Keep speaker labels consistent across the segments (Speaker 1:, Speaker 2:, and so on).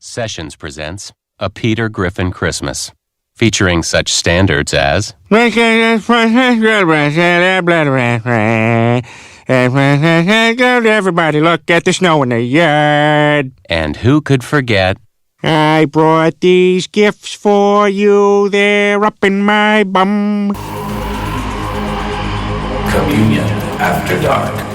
Speaker 1: Sessions presents A Peter Griffin Christmas, featuring such standards as
Speaker 2: everybody look at the snow in the yard.
Speaker 1: and who could forget
Speaker 2: I brought these gifts for you, they're up in my bum.
Speaker 3: Communion After Dark.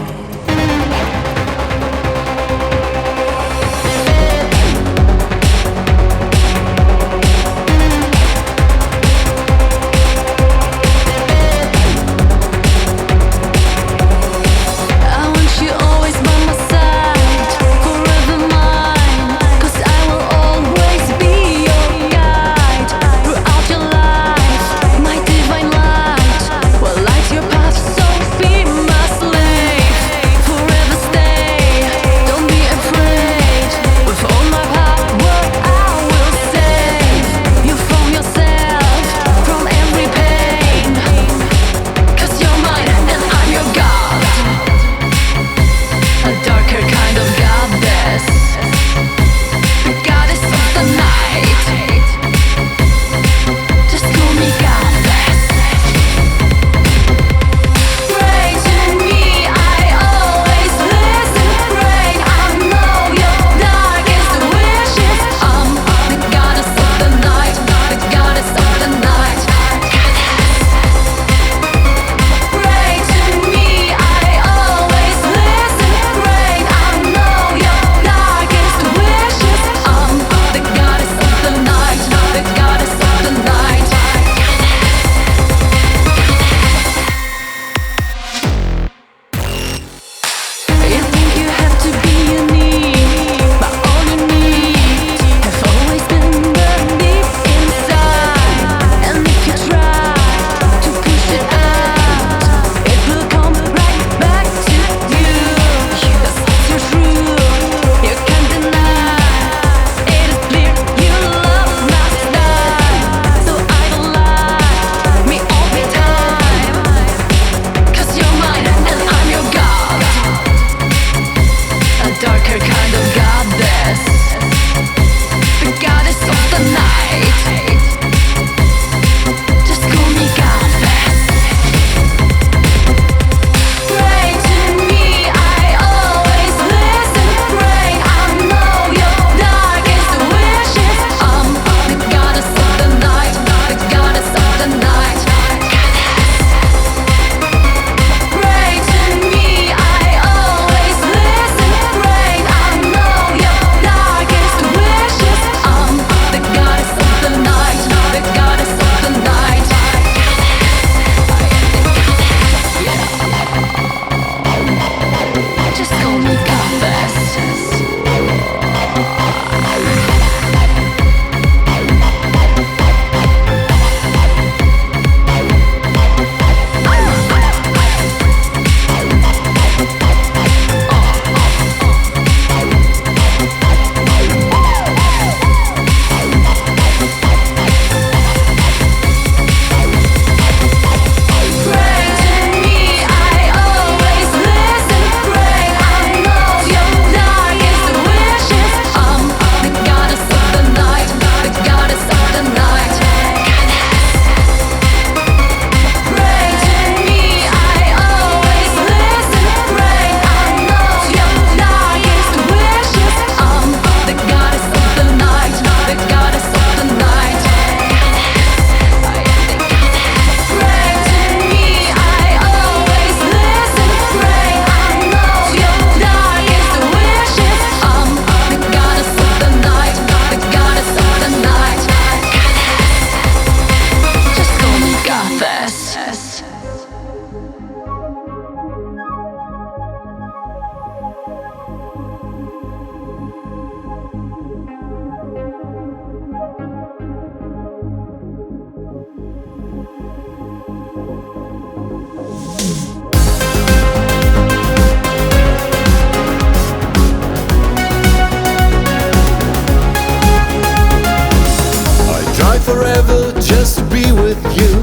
Speaker 4: forever just to be with you.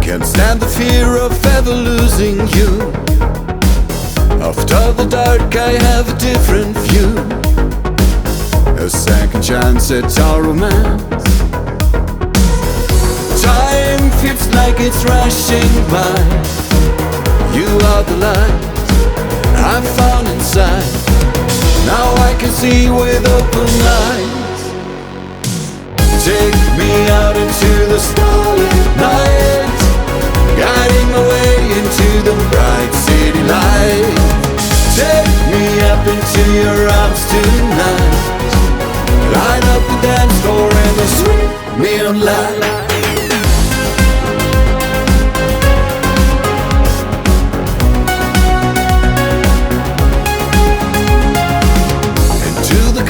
Speaker 4: Can't stand the fear of ever losing you. After the dark I have a different view. chance at our romance. Time feels like it's rushing by. You are the light I found inside. Now I can see with open eyes. Take me out into the starlit night, guiding my way into the bright city light. Take me up into your arms tonight. Light up the dance floor and the sweet neon light.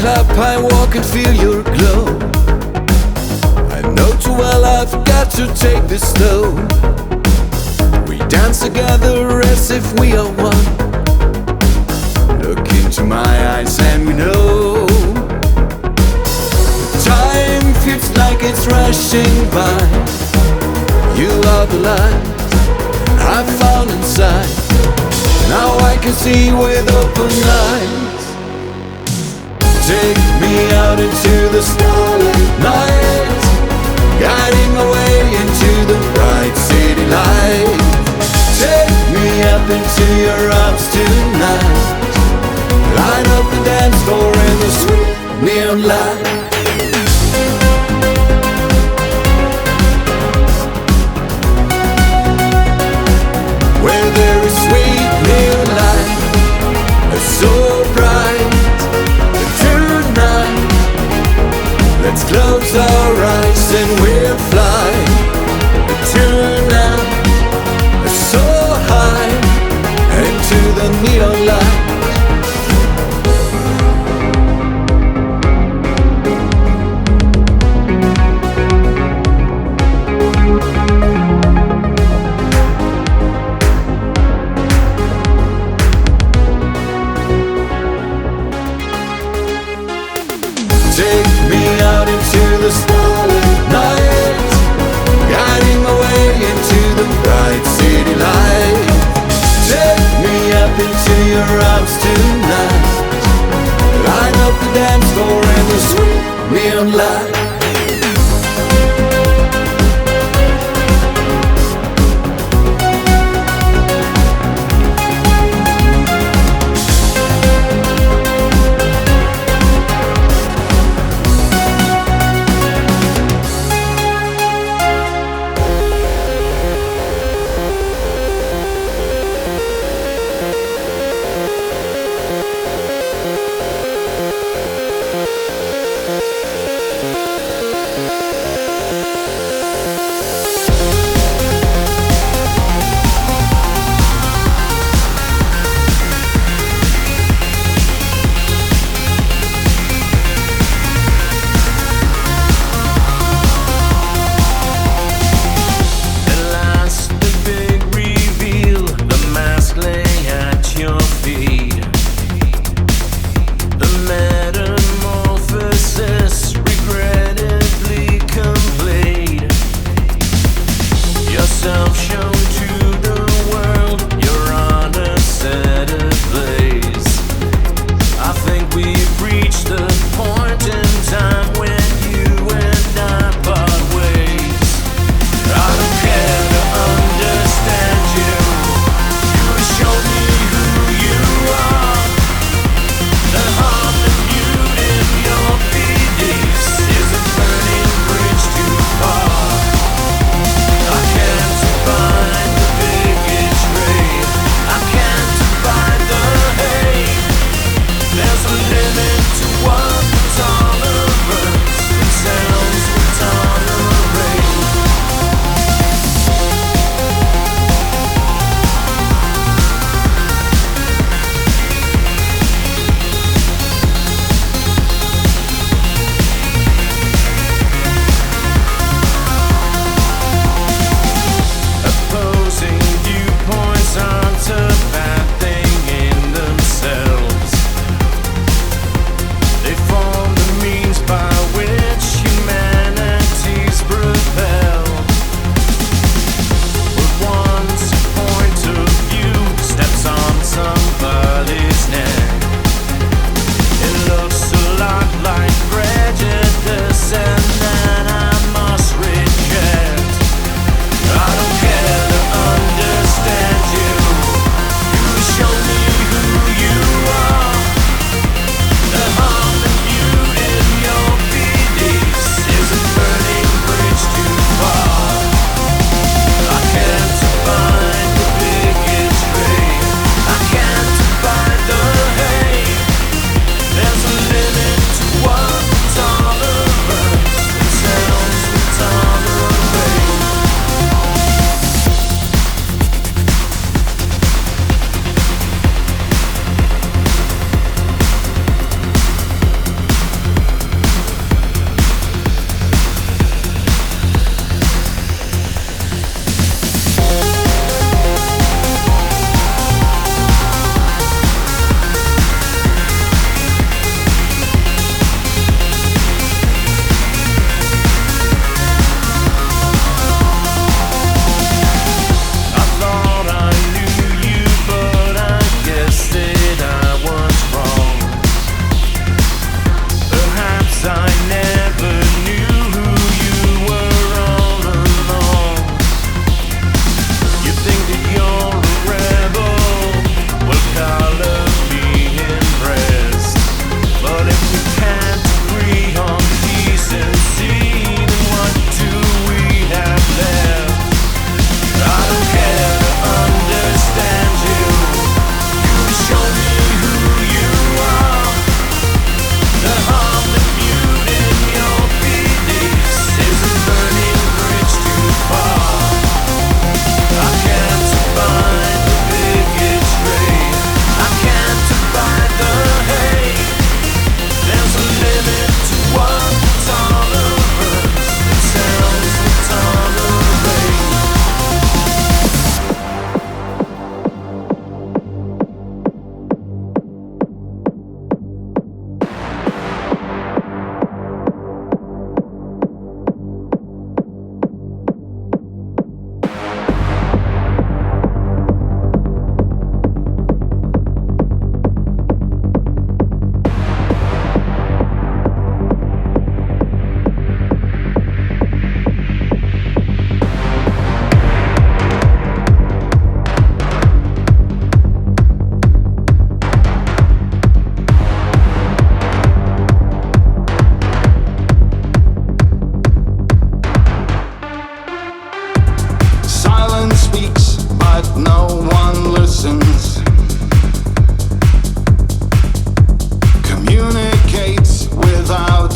Speaker 4: Club, I walk and feel your glow. I know too well I've got to take this slow. We dance together as if we are one. Look into my eyes and we know. Time feels like it's rushing by. You are the light I found inside. Now I can see with open eyes. Take me out into the starlit night, guiding my way into the bright city light. Take me up into your arms tonight. Light up the dance floor in the sweet neon light. Where there is sweet neon light, so bright. Let's close our eyes and we'll fly tonight, so high into the neon light. The starlit night, guiding my way into the bright city light. Take me up into your arms tonight. Light up the dance floor and the sweet neon light.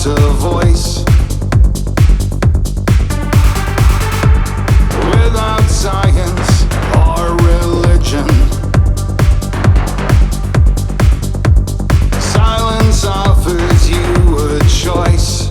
Speaker 5: a voice. Without science or religion, silence offers you a choice.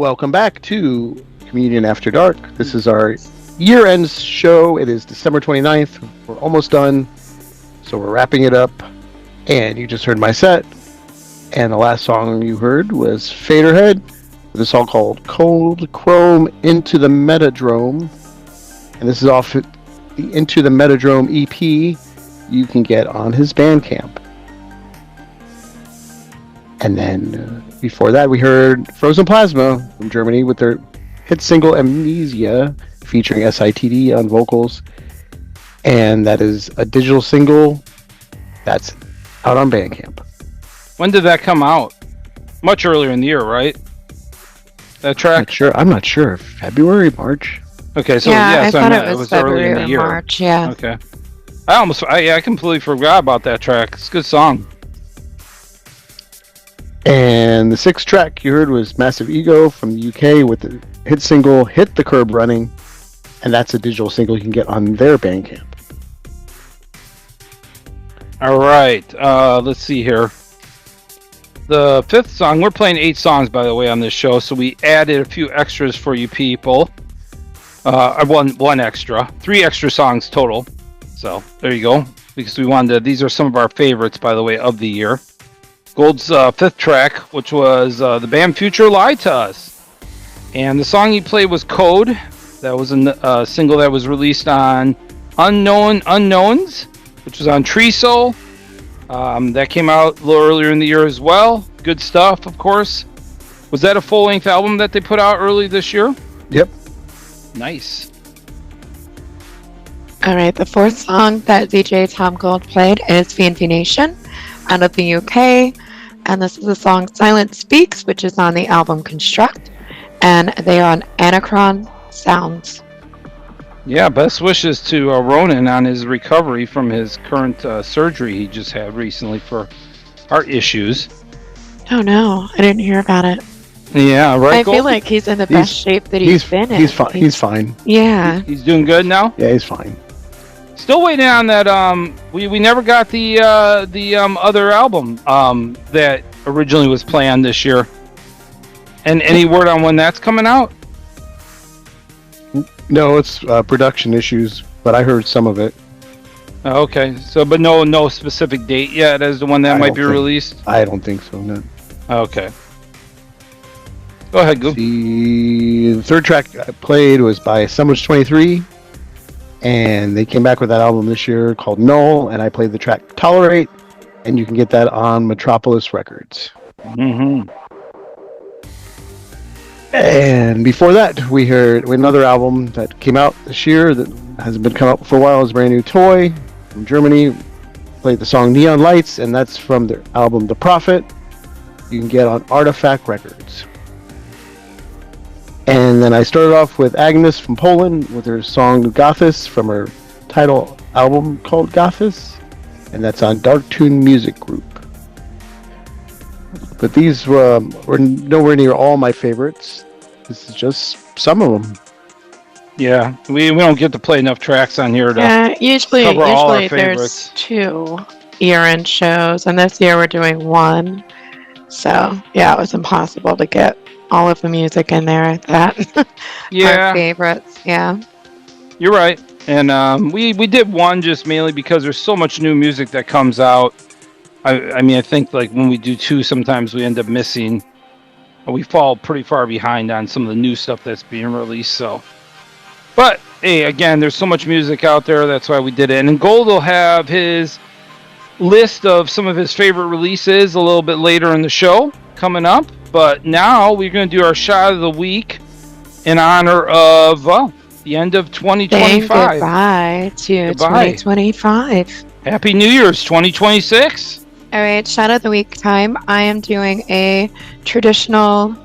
Speaker 6: Welcome back to Communion After Dark. This is our year-end show. It is December 29th. We're almost done, so we're wrapping it up. And you just heard my set. And the last song you heard was Faderhead with a song called Cold Chrome Into the Metadrome. And this is off the Into the Metadrome EP you can get on his Bandcamp. And then before that, we heard Frozen Plasma from Germany with their hit single Amnesia, featuring SITD on vocals. And that is a digital single that's out on Bandcamp.
Speaker 7: When did that come out? Much earlier in the year, right? That track?
Speaker 6: I'm not sure. February, March?
Speaker 7: Okay, so
Speaker 8: I
Speaker 7: so
Speaker 8: thought it was
Speaker 7: early in the
Speaker 8: February or
Speaker 7: year.
Speaker 8: March, yeah.
Speaker 7: Okay. I completely forgot about that track. It's a good song.
Speaker 6: And the sixth track you heard was Massive Ego from the UK with the hit single Hit the Curb Running, and that's a digital single you can get on their Bandcamp.
Speaker 7: All right, let's see here. The fifth song, we're playing 8 songs, by the way, on this show, so we added a few extras for you people. One extra. 3 extra songs total. So, there you go. Because we wanted to, these are some of our favorites, by the way, of the year. Gold's fifth track, which was the band Future Lied to Us. And the song he played was Code. That was a single that was released on Unknown Unknowns, which was on Tree Soul. That came out a little earlier in the year as well. Good stuff, of course. Was that a full-length album that they put out early this year?
Speaker 6: Yep.
Speaker 7: Nice.
Speaker 8: All right, the fourth song that DJ Tom Gold played is VNV Nation out of the UK. And this is the song Silent Speaks, which is on the album Construct. And they are on Anachron Sounds.
Speaker 7: Yeah, best wishes to Ronan on his recovery from his current surgery he just had recently for heart issues.
Speaker 8: Oh no, I didn't hear about it.
Speaker 7: Yeah, right.
Speaker 8: I feel like he's in the best shape that he's been in.
Speaker 6: He's fine. He's fine.
Speaker 8: Yeah.
Speaker 7: He's doing good now?
Speaker 6: Yeah, he's fine.
Speaker 7: Still waiting on that. We never got the other album that originally was planned this year. And any word on when that's coming out?
Speaker 6: No, it's production issues, but I heard some of it.
Speaker 7: Oh, okay, so but no specific date yet as to when that might be released.
Speaker 6: I don't think so. No.
Speaker 7: Okay. Go ahead, Goop.
Speaker 6: The third track I played was by Assemblage 23, and they came back with that album this year called Null, and I played the track Tolerate, and you can get that on Metropolis Records.
Speaker 7: Mm-hmm.
Speaker 6: And before that, we heard another album that came out this year that hasn't been come out for a while. It's brand new T.O.Y. from Germany. Played the song Neon Lights, and that's from their album The Prophet. You can get on Artifact Records. And then I started off with Agnis from Poland with her song Gothess from her title album called Gothess, and that's on Dark Tune Music Group. But these were nowhere near all my favorites. This is just some of them.
Speaker 7: Yeah, we don't get to play enough tracks on here to
Speaker 8: usually
Speaker 7: cover all our
Speaker 8: there's
Speaker 7: favorites. 2
Speaker 8: year-end shows, and this year we're doing 1. So yeah, it was impossible to get all of the music in there that our favorites. Yeah,
Speaker 7: you're right. And we did 1 just mainly because there's so much new music that comes out. I mean, I think like when we do 2, sometimes we end up missing. We fall pretty far behind on some of the new stuff that's being released. So, but hey, again, there's so much music out there. That's why we did it. And Gold will have his list of some of his favorite releases a little bit later in the show coming up. But now we're going to do our shot of the week in honor of the end of 2025.
Speaker 8: Goodbye to 2025.
Speaker 7: Happy New Year's 2026.
Speaker 8: All right, shot of the week time. I am doing a traditional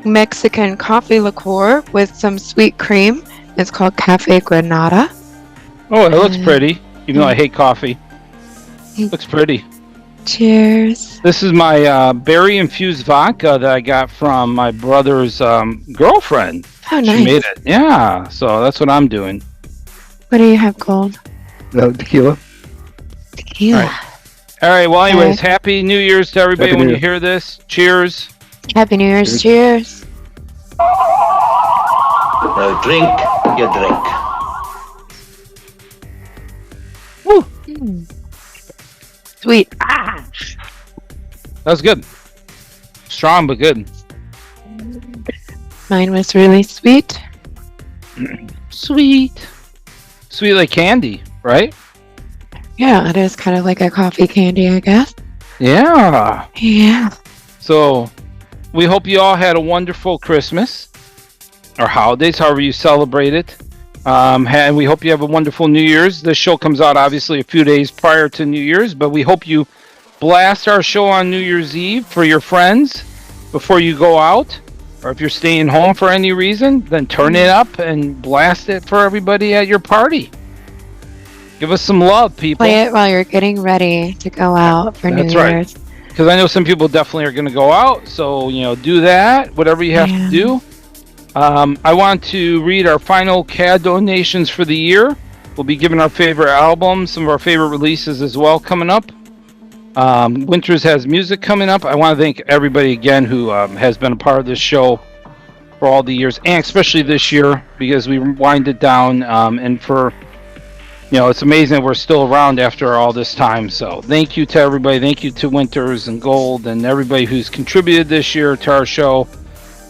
Speaker 8: Mexican coffee liqueur with some sweet cream. It's called Cafe Granada.
Speaker 7: Oh, it looks pretty, even though I hate coffee. Looks pretty.
Speaker 8: Cheers.
Speaker 7: This is my berry-infused vodka that I got from my brother's girlfriend.
Speaker 8: Oh, nice.
Speaker 7: She made it. Yeah, so that's what I'm doing.
Speaker 8: What do you have, Gold?
Speaker 6: Tequila.
Speaker 8: Tequila.
Speaker 7: All right, well, anyways, Happy New Year's to everybody
Speaker 6: Happy
Speaker 7: when
Speaker 6: New
Speaker 7: you hear this. Cheers.
Speaker 8: Happy New Year's. Cheers.
Speaker 3: Now drink your drink.
Speaker 8: Mm. Sweet. Ah.
Speaker 7: That was good. Strong but good.
Speaker 8: Mine was really sweet.
Speaker 7: Sweet. Sweet like candy, right?
Speaker 8: Yeah, it is kind of like a coffee candy, I guess.
Speaker 7: Yeah.
Speaker 8: Yeah.
Speaker 7: So, we hope you all had a wonderful Christmas or holidays, however you celebrate it. And we hope you have a wonderful New Year's. This show comes out obviously a few days prior to New Year's, but we hope you blast our show on New Year's Eve for your friends before you go out. Or if you're staying home for any reason, then turn it up and blast it for everybody at your party. Give us some love, people.
Speaker 8: Play it while you're getting ready to go out for New
Speaker 7: That's
Speaker 8: Year's.
Speaker 7: right. Because I know some people definitely are going to go out. So, do that, whatever you have to do. I want to read our final CAD donations for the year. We'll be giving our favorite albums, some of our favorite releases as well coming up. Winters has music coming up. I want to thank everybody again who has been a part of this show for all the years, and especially this year because we wind it down. And for, it's amazing that we're still around after all this time. So thank you to everybody. Thank you to Winters and Gold and everybody who's contributed this year to our show.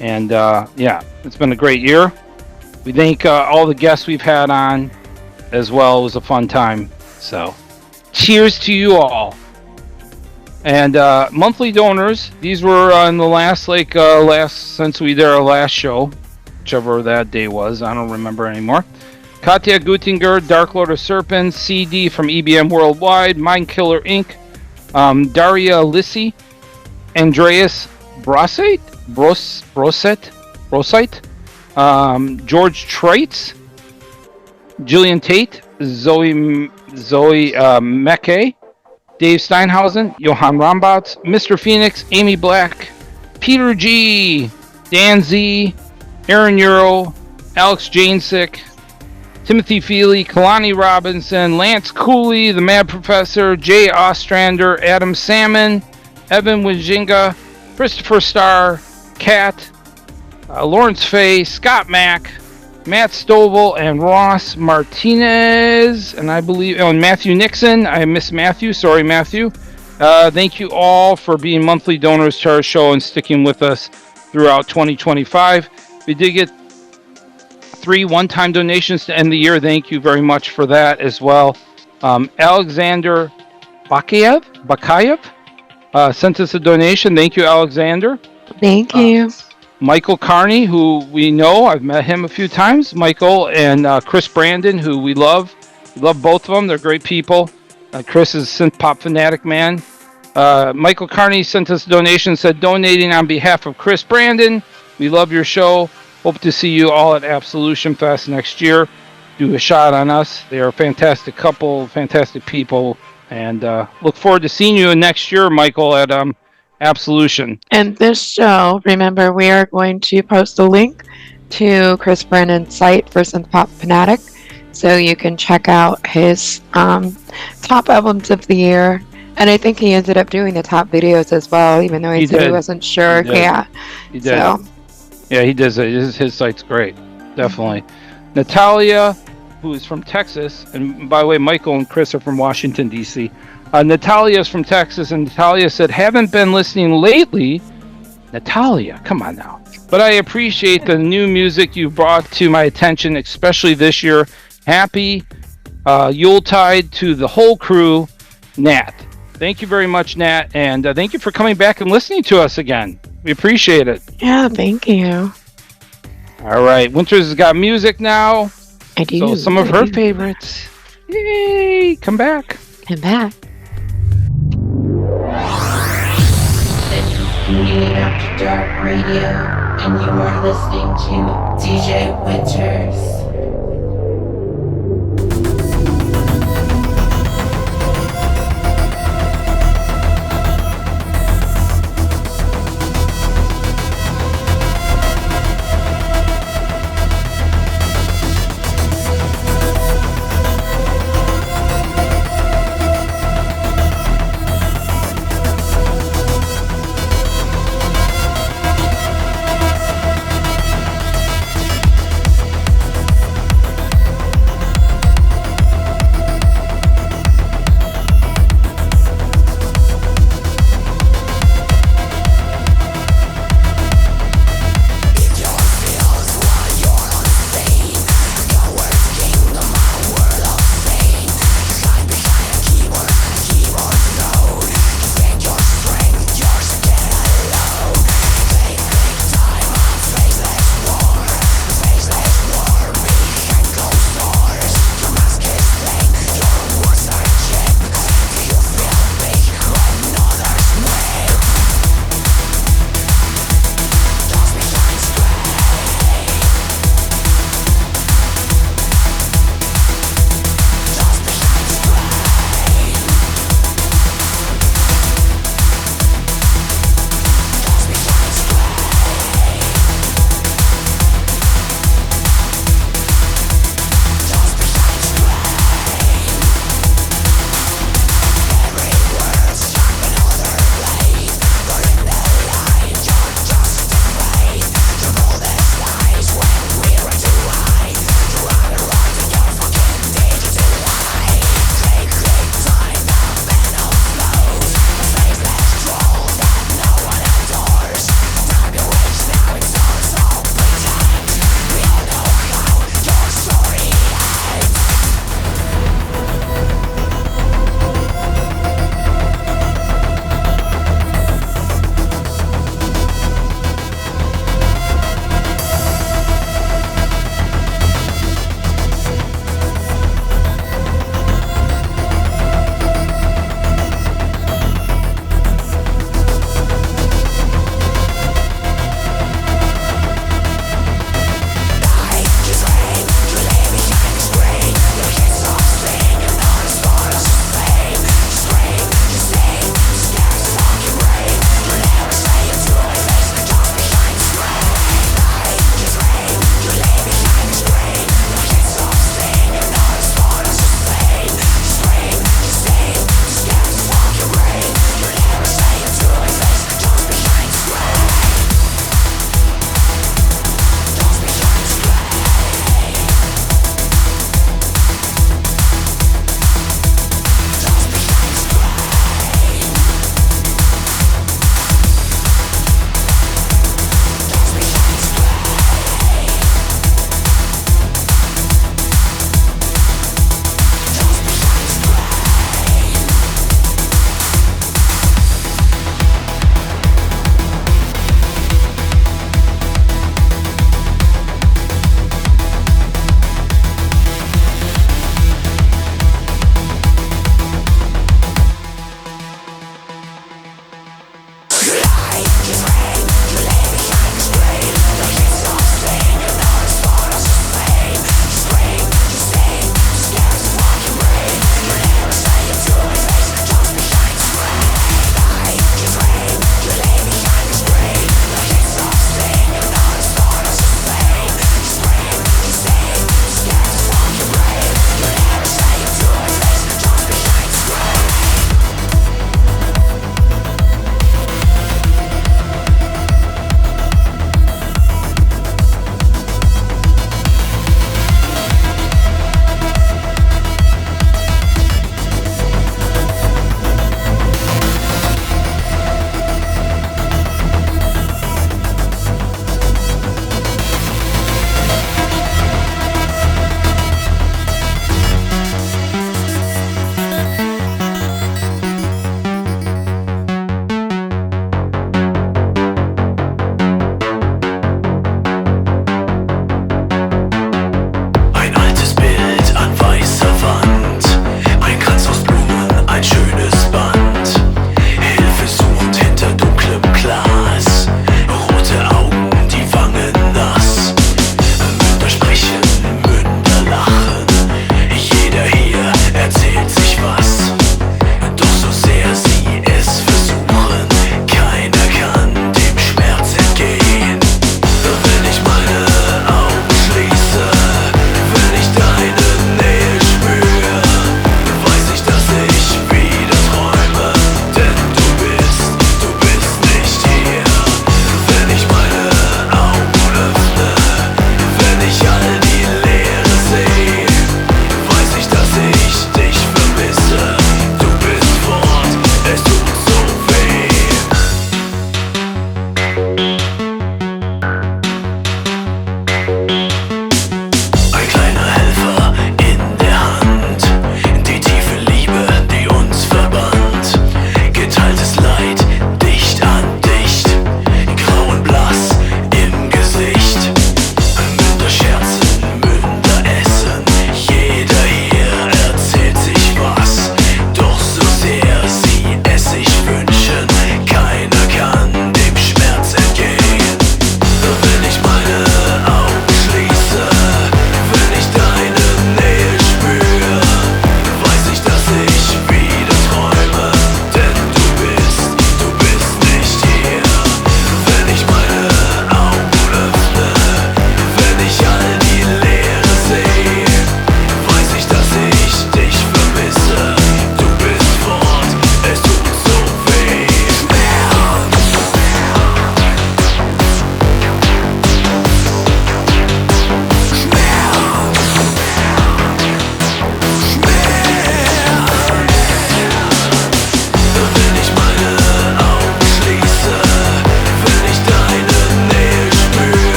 Speaker 7: And it's been a great year. We thank all the guests we've had on as well. It was a fun time. So cheers to you all. And monthly donors, these were in the last since we did our last show, whichever that day was, I don't remember anymore. Katja Gutinger, Dark Lord of Serpents, CD from EBM Worldwide, Mind Killer Inc., Daria Lissi, Andreas Brosite, George Treitz, Jillian Tate, Zoe Mecke, Dave Steinhausen, Johann Rombots, Mr. Phoenix, Amy Black, Peter G, Dan Z, Aaron Euro, Alex Janesick, Timothy Feely, Kalani Robinson, Lance Cooley, The Mad Professor, Jay Ostrander, Adam Salmon, Evan Wijinga, Christopher Starr, Kat, Lawrence Fay, Scott Mack, Matt Stovall, and Ross Martinez, and I believe, and Matthew Nixon. I miss Matthew. Sorry, Matthew. Thank you all for being monthly donors to our show and sticking with us throughout 2025. We did get 3 one-time donations to end the year. Thank you very much for that as well. Alexander Bakayev sent us a donation. Thank you, Alexander.
Speaker 8: Thank you.
Speaker 7: Michael Carney, who we know, I've met him a few times. Michael and Chris Brandon, who we love. We love both of them. They're great people. Chris is a synth pop fanatic man. Michael Carney sent us a donation, said, donating on behalf of Chris Brandon. We love your show. Hope to see you all at Absolution Fest next year. Do a shot on us. They are a fantastic couple, fantastic people. And look forward to seeing you next year, Michael, at Absolution.
Speaker 8: And this show, remember, we are going to post a link to Chris Brandon's site for Synth Pop Fanatic, so you can check out his top albums of the year. And I think he ended up doing the top videos as well, even though he said he wasn't sure. Yeah,
Speaker 7: he did. So. Yeah, he does it. His site's great, definitely. Natalia, who is from Texas, and by the way, Michael and Chris are from Washington, D.C. Natalia is from Texas, and Natalia said, haven't been listening lately. Natalia, come on now. But I appreciate the new music you brought to my attention, especially this year. Happy Yuletide to the whole crew, Nat. Thank you very much, Nat, and thank you for coming back and listening to us again. We appreciate it.
Speaker 8: Yeah, thank you.
Speaker 7: All right, Winters has got music now.
Speaker 8: I do.
Speaker 7: So some of her favorites. Yay! Come back.
Speaker 8: Come back.
Speaker 9: This is Minuit After Dark Radio, and you are listening to DJ Winters.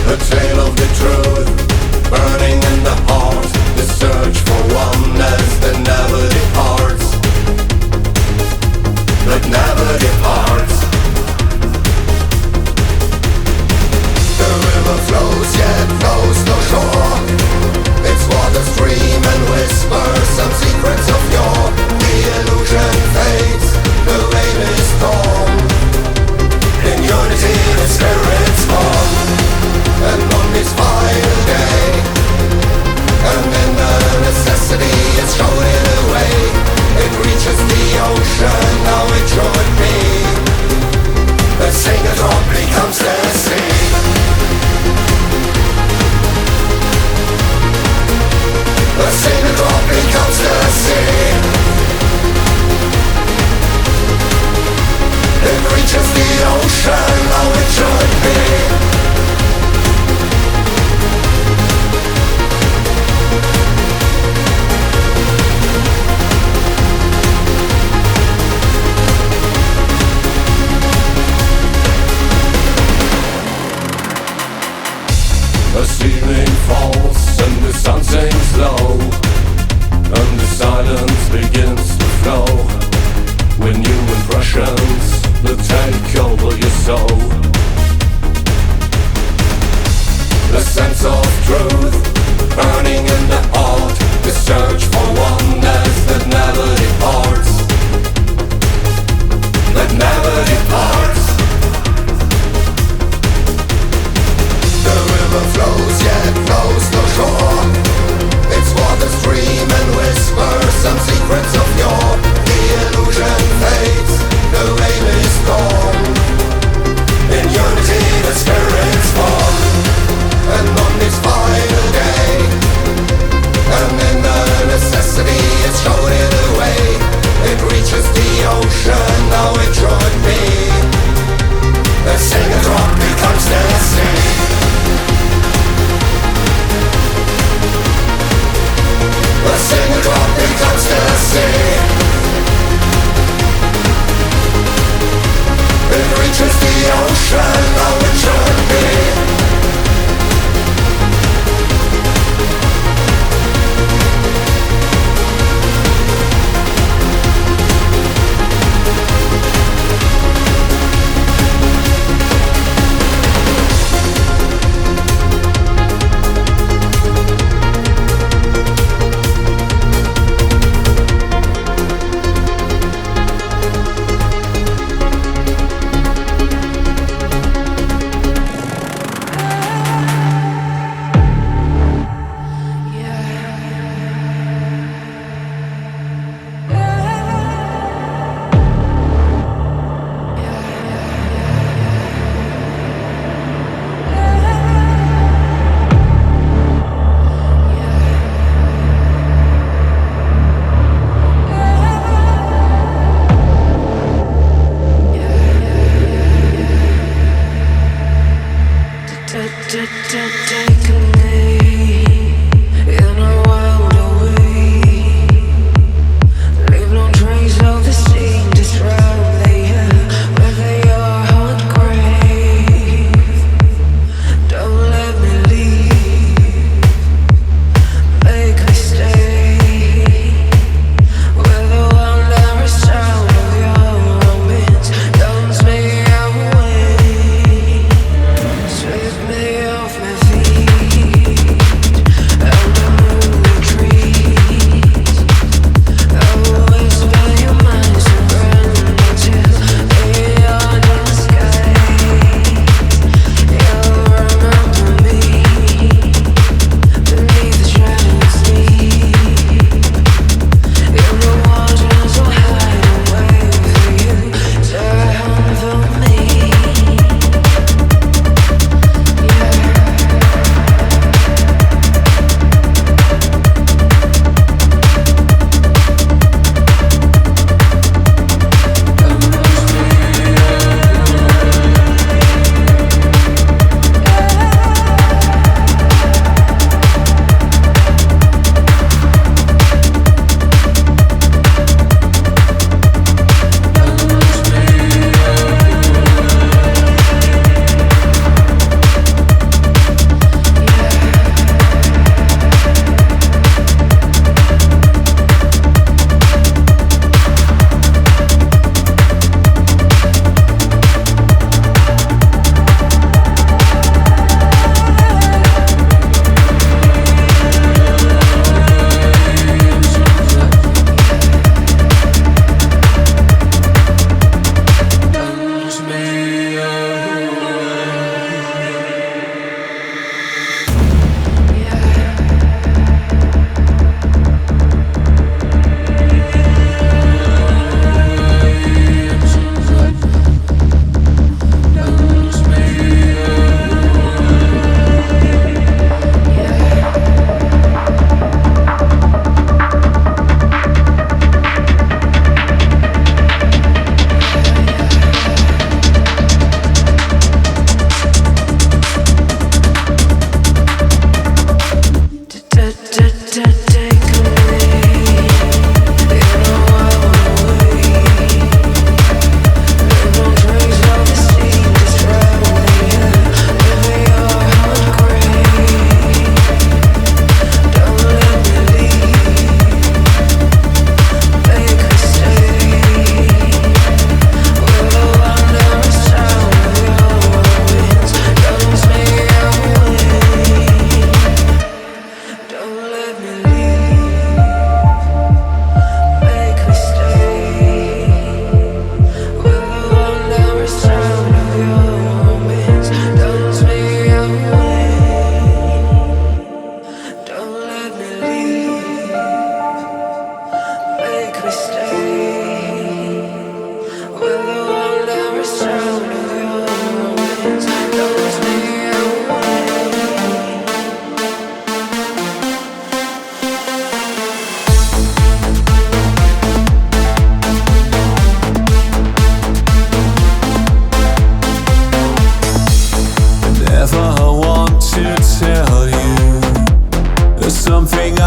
Speaker 4: The tale of the truth, burning in the heart. The search for oneness that never departs. That never departs. The river flows yet knows no shore. Its waters dream and whisper some secrets of yore. The illusion fades, the rain is gone. In unity the spirits born. And on this final day, and in the necessity it's shown it away. It reaches the ocean, now it should be. The single drop becomes the sea. The single drop becomes the sea. It reaches the ocean, now it should be. The ceiling falls and the sun sinks low, and the silence begins to flow, with new impressions that take over your soul. The sense of truth, burning in the heart, the search for oneness that never departs. That never departs. The river flows yet knows no shore. Its waters dream and whisper some secrets of yore. The illusion fades, the rain is gone. In unity the spirits fall. And on this final day, and in the necessity it's shown it away. It reaches the ocean, now it should be. The single drop becomes the sea. A single drop becomes the sea. It reaches the ocean, now it should be. Sweep me off my feet.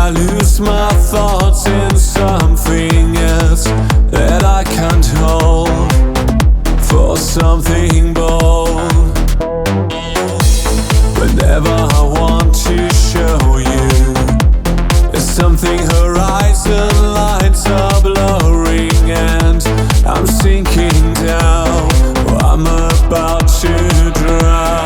Speaker 4: I lose my thoughts in something else that I can't hold for something bold. Whenever I want to show you, there's something horizon lines are blurring and I'm sinking down, I'm about to drown.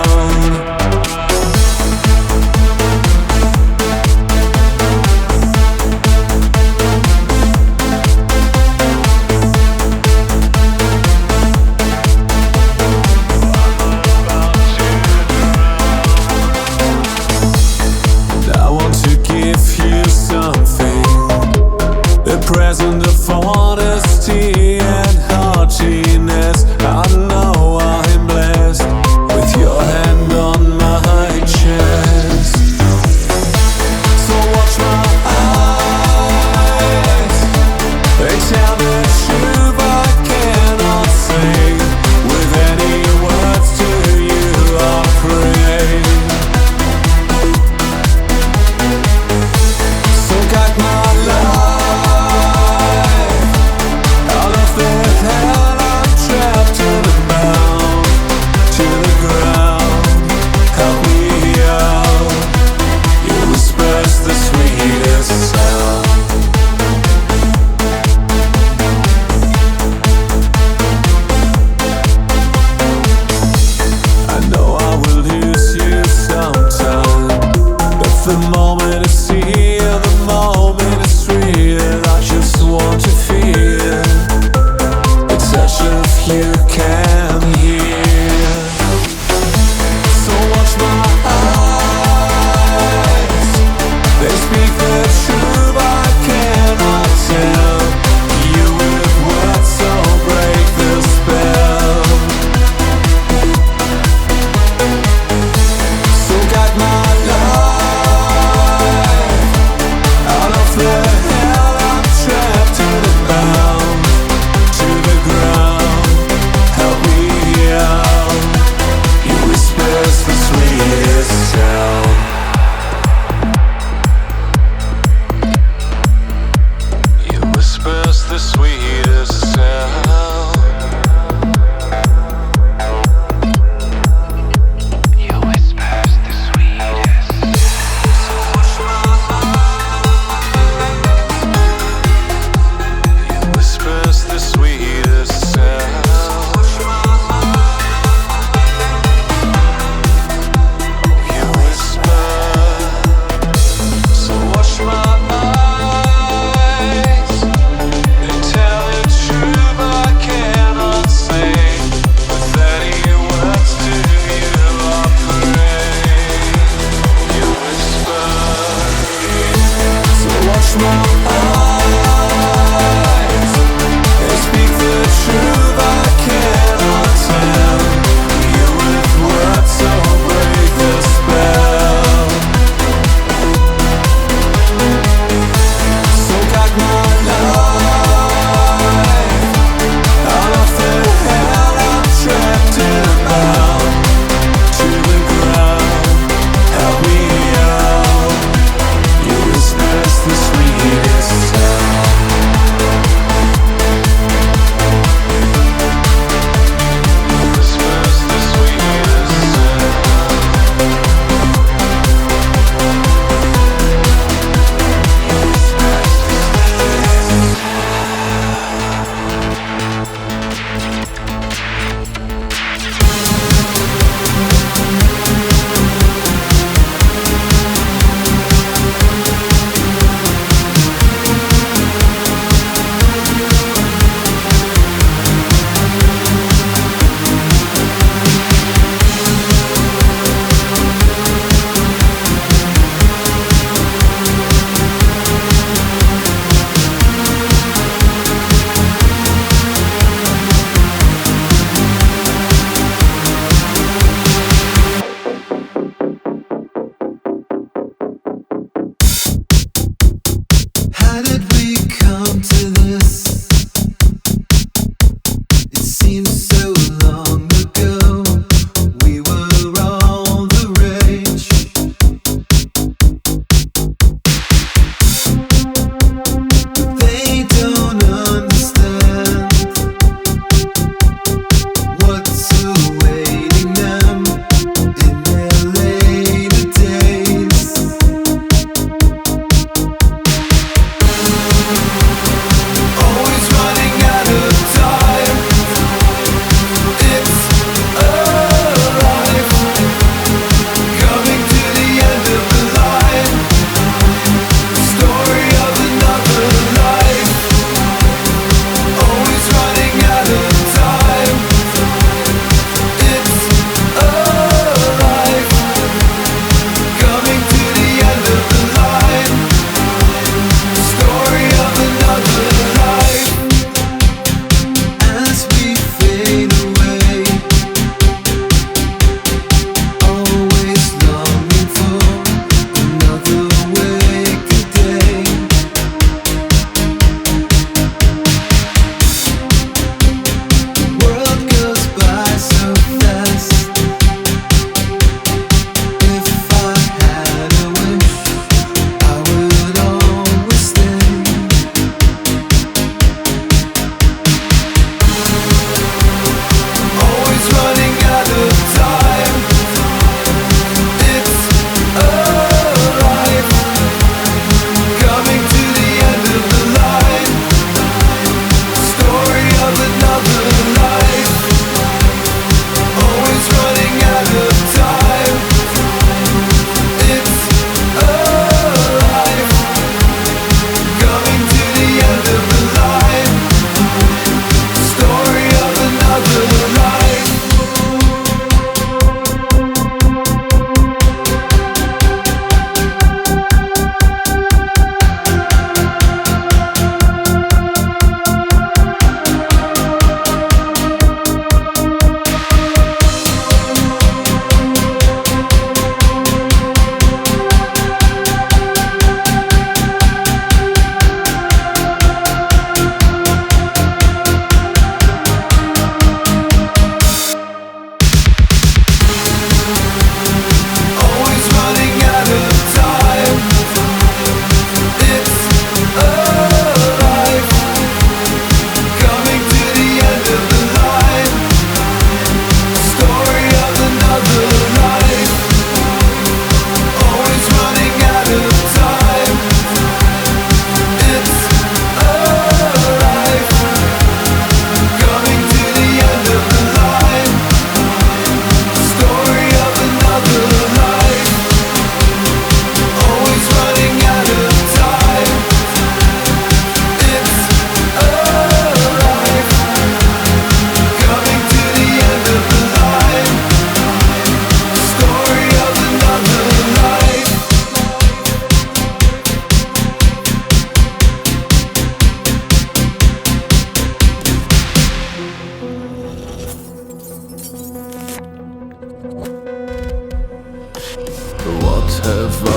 Speaker 4: What have I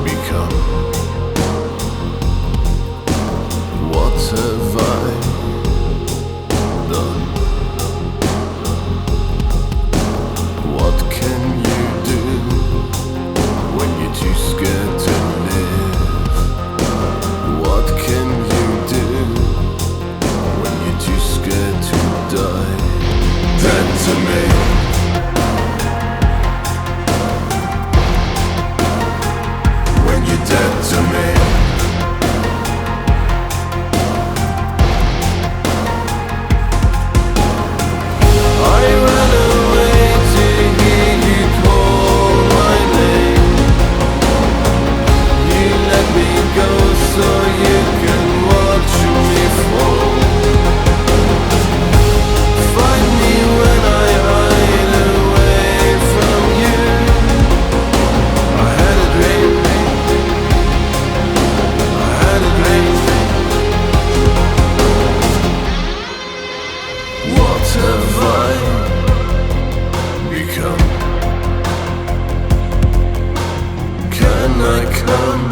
Speaker 4: become? What have I done? What can you do when you're too scared to live? What can you do when you're too scared to die? Dead to me. When you're dead to me. I ran away to hear you call my name. You let me go so you can watch me fall. Find me when I hide away from you. I had a dream. I had a dream. What have I become? Can I come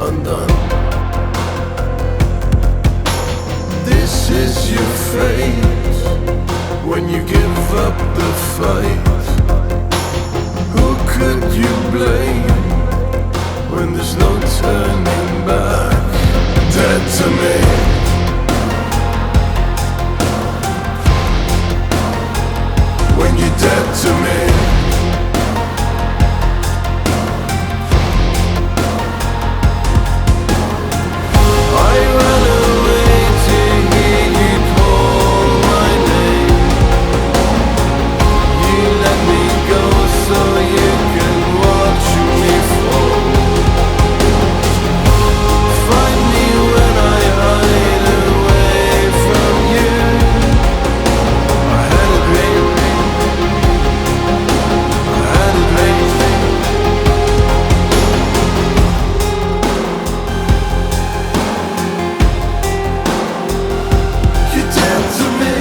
Speaker 4: undone? This is your fate when you give up the fight. Who could you blame when there's no turning back? Dead to me. When you're dead to me. I ran away to hear you call my name. You let me go so you can watch me fall. Find me when I hide away from you. I had a dream. I had a dream. You're dead to me.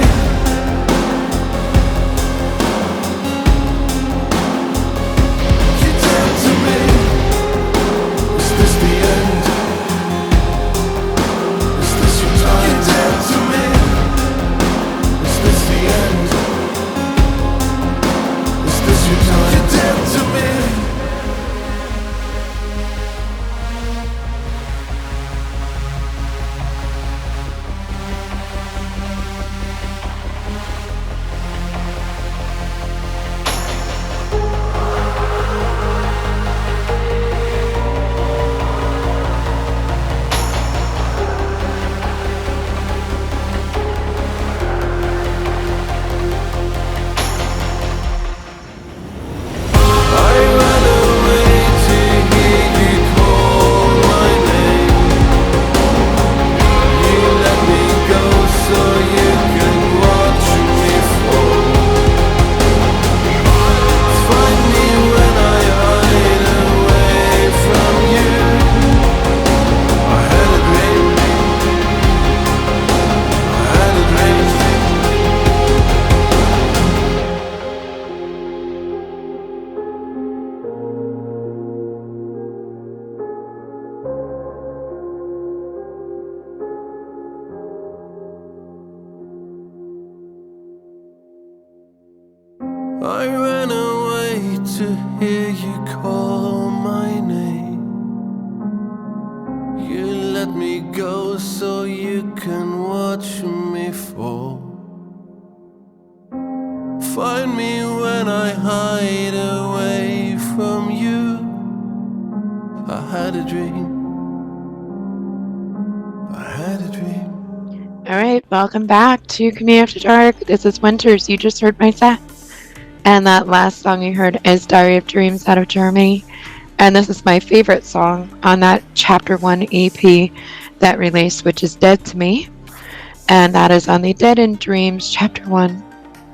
Speaker 4: You're dead to me. Is this the end? Is this your time? You're dead to me. Is this the end? Is this your time? You're dead to me. I ran away to hear you call my name. You let me go so you can watch me fall. Find me when I hide away from you. I had a dream. I had a dream. I ran away to hear you call my name. You let me go so you can watch me fall. Find me when I hide away from you. I had a dream. I had a dream.
Speaker 8: All right, welcome back to Community After Dark. This is Winters. You just heard my set. And that last song you heard is Diary of Dreams out of Germany. And this is my favorite song on that Chapter 1 EP that released, which is Dead to Me. And that is on the Dead in Dreams Chapter 1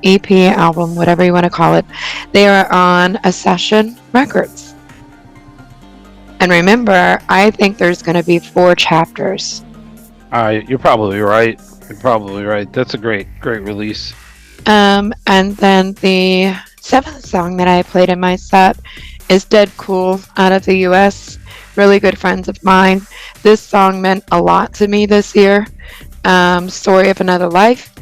Speaker 8: EP album, whatever you want to call it. They are on Accession Records. And remember, I think there's going to be 4 chapters.
Speaker 7: You're probably right. You're probably right. That's a great release.
Speaker 8: And then the seventh song that I played in my set is Dead Cool out of the US. Really good friends of mine. This song meant a lot to me this year. Story of Another Life.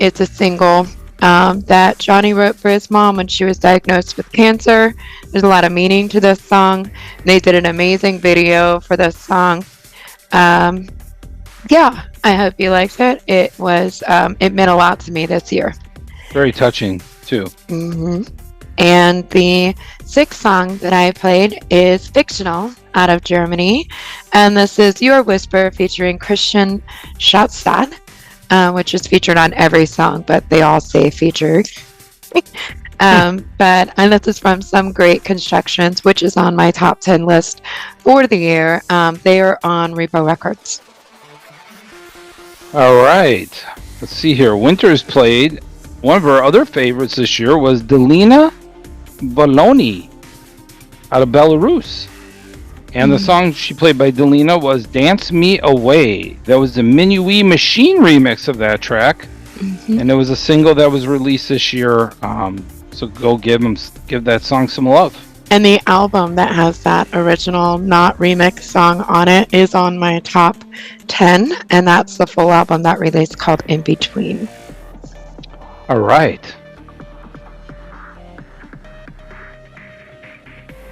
Speaker 8: It's a single that Johnny wrote for his mom when she was diagnosed with cancer. There's a lot of meaning to this song. They did an amazing video for this song. Yeah, I hope you liked it. It meant a lot to me this year.
Speaker 7: Very touching, too.
Speaker 8: And the sixth song that I played is Fictional out of Germany. And this is Your Whisper featuring Christian Schottstädt, which is featured on every song, but they all say featured. And this is from Some Great Constructions, which is on my top 10 list for the year. They are on Repo Records.
Speaker 7: All right. Let's see here. Winters played. One of our other favorites this year was Dlina Volony out of Belarus. And the song she played by Dlina was Dance Me Away. That was the Minuit Machine remix of that track. And it was a single that was released this year. So go give that song some love.
Speaker 8: And the album that has that original, not remix song on it is on my top 10. And that's the full album that released called In Between.
Speaker 7: All right.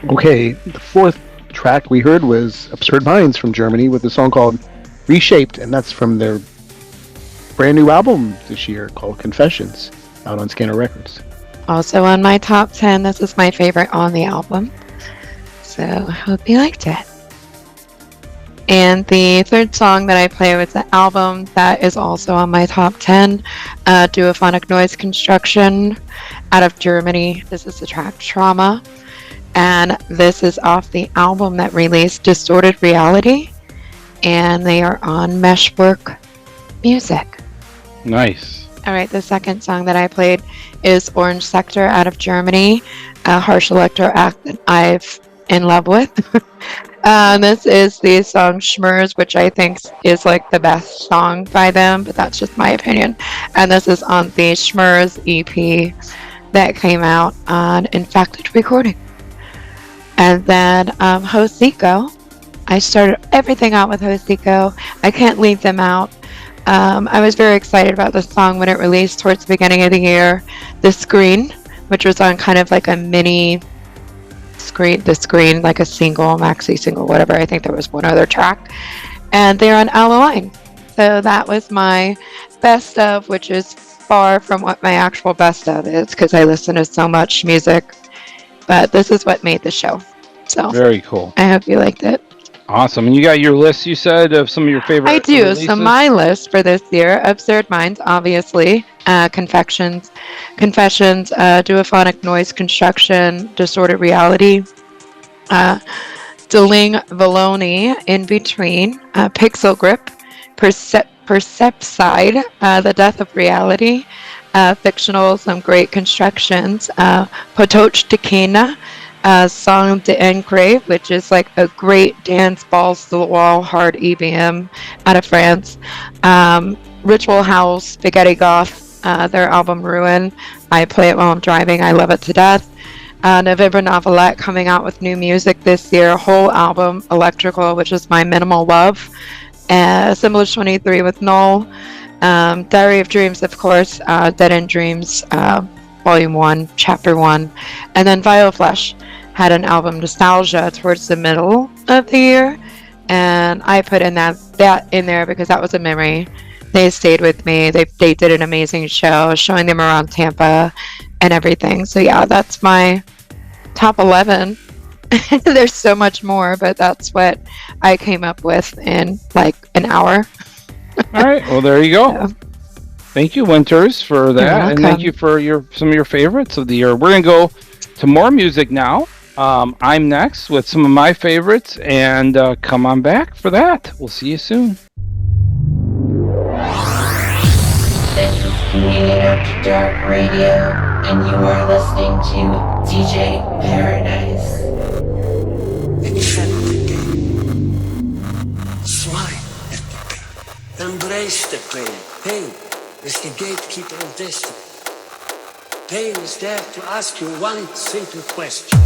Speaker 6: Okay, the fourth track we heard was Absurd Minds from Germany with a song called Reshaped, and that's from their brand new album this year called Confessions, out on Scanner Records.
Speaker 8: Also on my top 10, this is my favorite on the album. So I hope you liked it. And the third song that I play was the album that is also on my top 10, Duophonic Noise Construction out of Germany. This is the track Trauma. And this is off the album that released Distorted Reality. And they are on Meshwork Music.
Speaker 7: Nice.
Speaker 8: All right, the second song that I played is Orange Sector out of Germany, a harsh electro act that I'm in love with. This is the song Schmerz, which I think is like the best song by them, but that's just my opinion. And this is on the Schmerz EP that came out on Infected Recording. And then Hocico. I started everything out with Hocico. I can't leave them out. I was very excited about this song when it released towards the beginning of the year. The Screen, which was on kind of like a mini the screen, like a single, maxi single, whatever. I think there was one other track. And they're on Alienare. So that was my best of, which is far from what my actual best of is, because I listen to so much music. But this is what made the show. So
Speaker 7: very cool.
Speaker 8: I hope you liked it.
Speaker 7: Awesome. And you got your list, you said, of some of your favorite
Speaker 8: I do.
Speaker 7: releases?
Speaker 8: So my list for this year, Absurd Minds, obviously, Confessions, Duophonic Noise Construction, Distorted Reality, Dlina Volony, In Between, Pixel Grip, Percepside, The Death of Reality, Fictional, Some Great Constructions, Potoch Tequina, Song de Encrave, which is like a great dance balls to the wall hard EBM out of France. Ritual House, Spaghetti Goth, their album Ruin. I play it while I'm driving. I love it to death. November Novelette coming out with new music this year. Whole album, Electrical, which is my minimal love. Assemblage 23 with Null. Diary of Dreams, of course. Dead End Dreams, Volume 1, Chapter 1. And then Vile Flesh had an album, Nostalgia, towards the middle of the year. And I put in that in there because that was a memory. They stayed with me. They did an amazing show, showing them around Tampa and everything. So yeah, that's my top 11. There's so much more, but that's what I came up with in like an hour.
Speaker 7: All right. Well, there you go. So, thank you, Winters, for that, and thank you for some of your favorites of the year. We're gonna go to more music now. I'm next with some of my favorites, and come on back for that. We'll see you soon.
Speaker 9: This is Canadian After Dark Radio, and you are listening to DJ Paradise.
Speaker 10: Swine at the pain. Embrace the pain. Pain is the gatekeeper of destiny. Pain is there to ask you one simple question.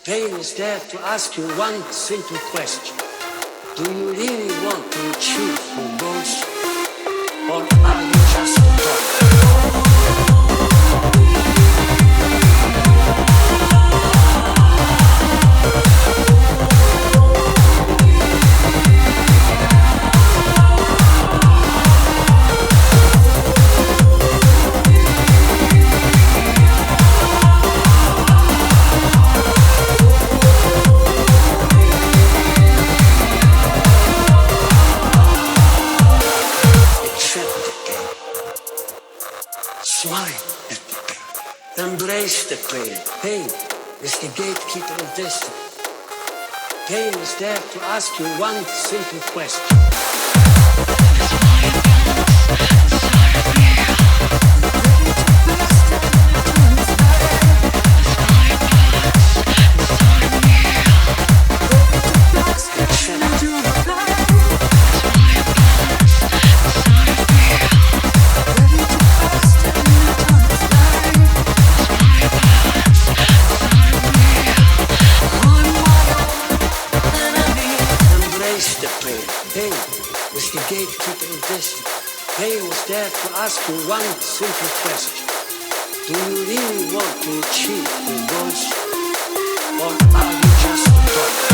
Speaker 10: Pain is there to ask you one simple question. Do you really want to achieve your goals? Or are you just a dog? Embrace the pain. Pain is the gatekeeper of destiny. Pain is there to ask you one simple question. Pain was there to ask you one simple question. Do you really want to achieve your goals? Or are you just a dog?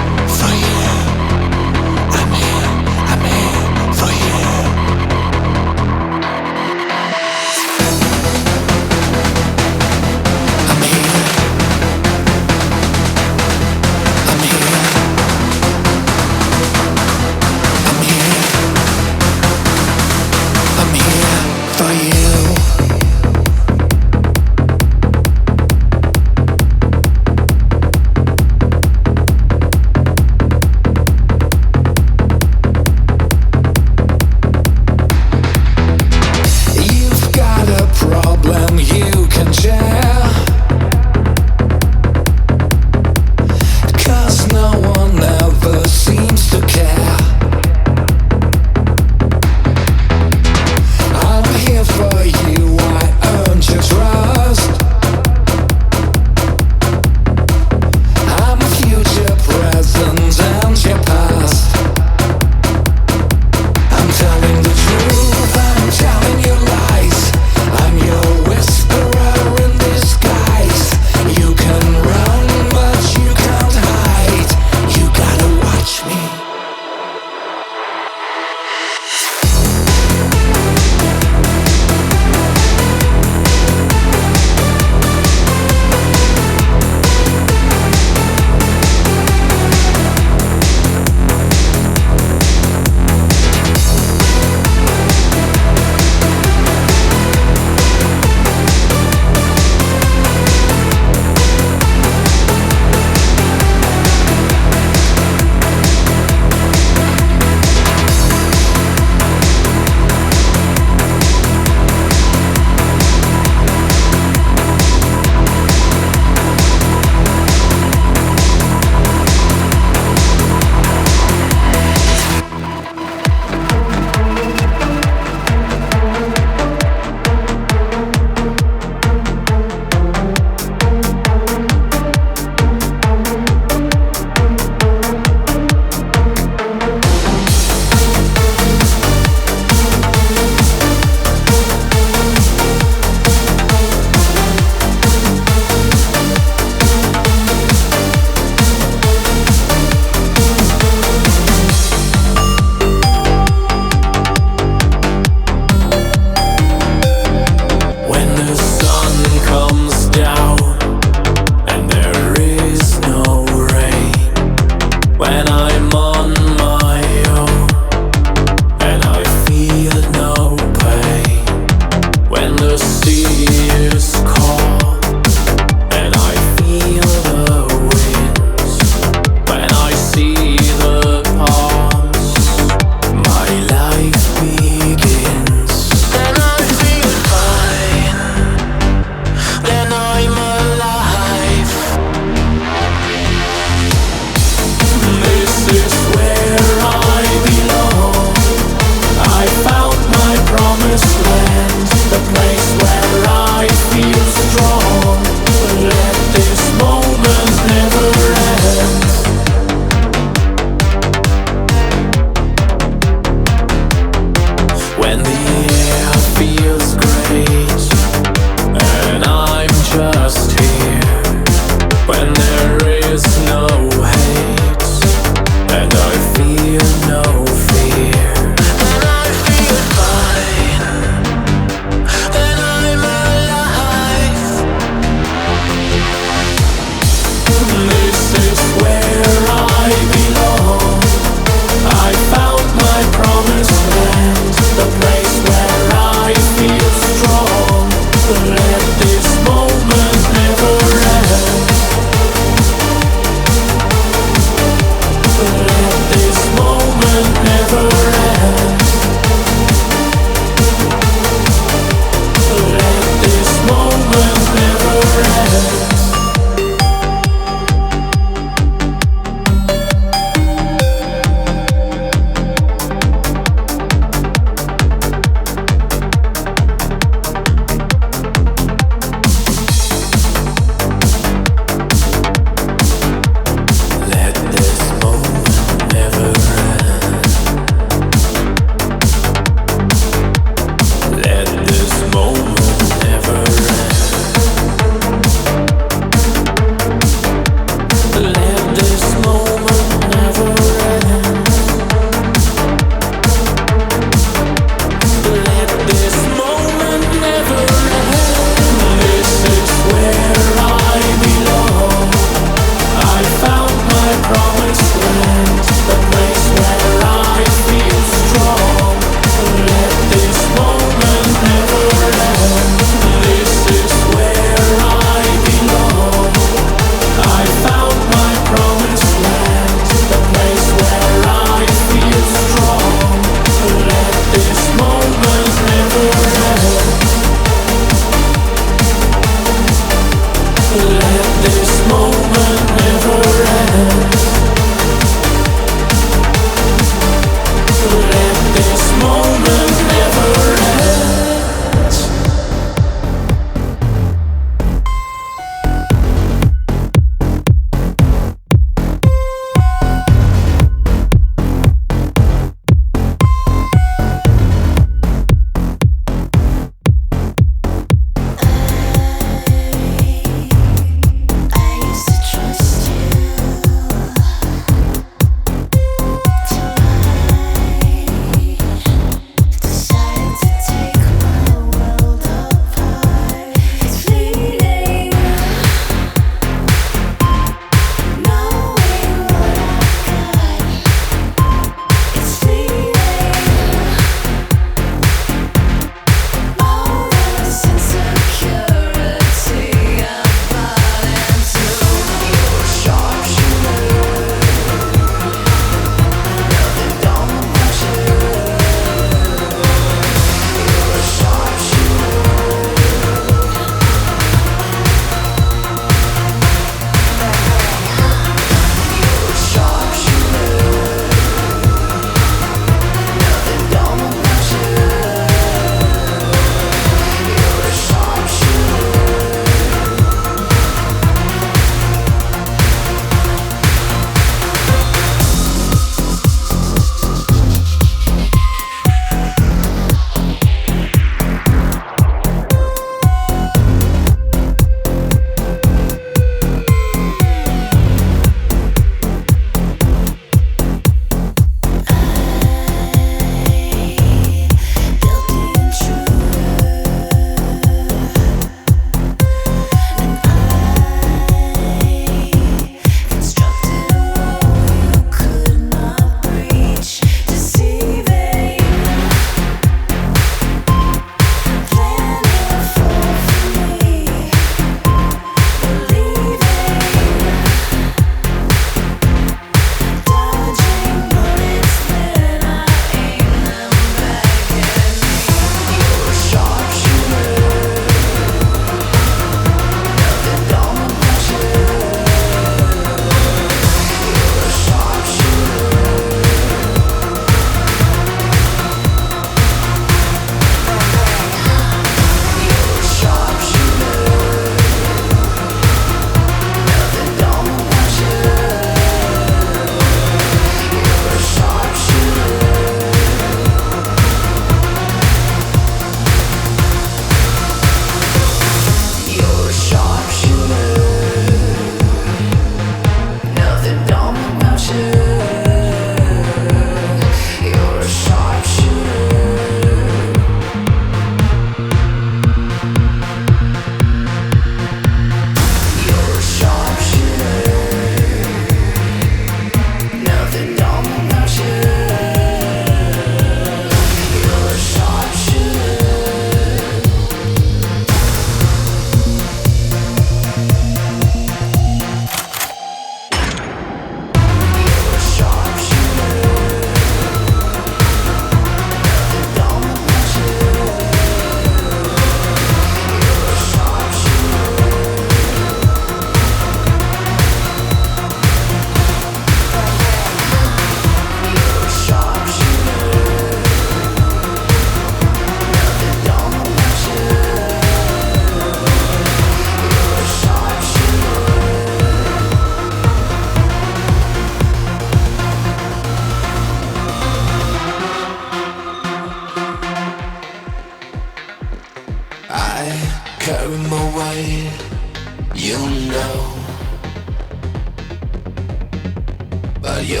Speaker 4: You're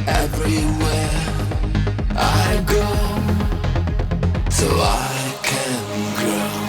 Speaker 4: everywhere I go, so I can grow.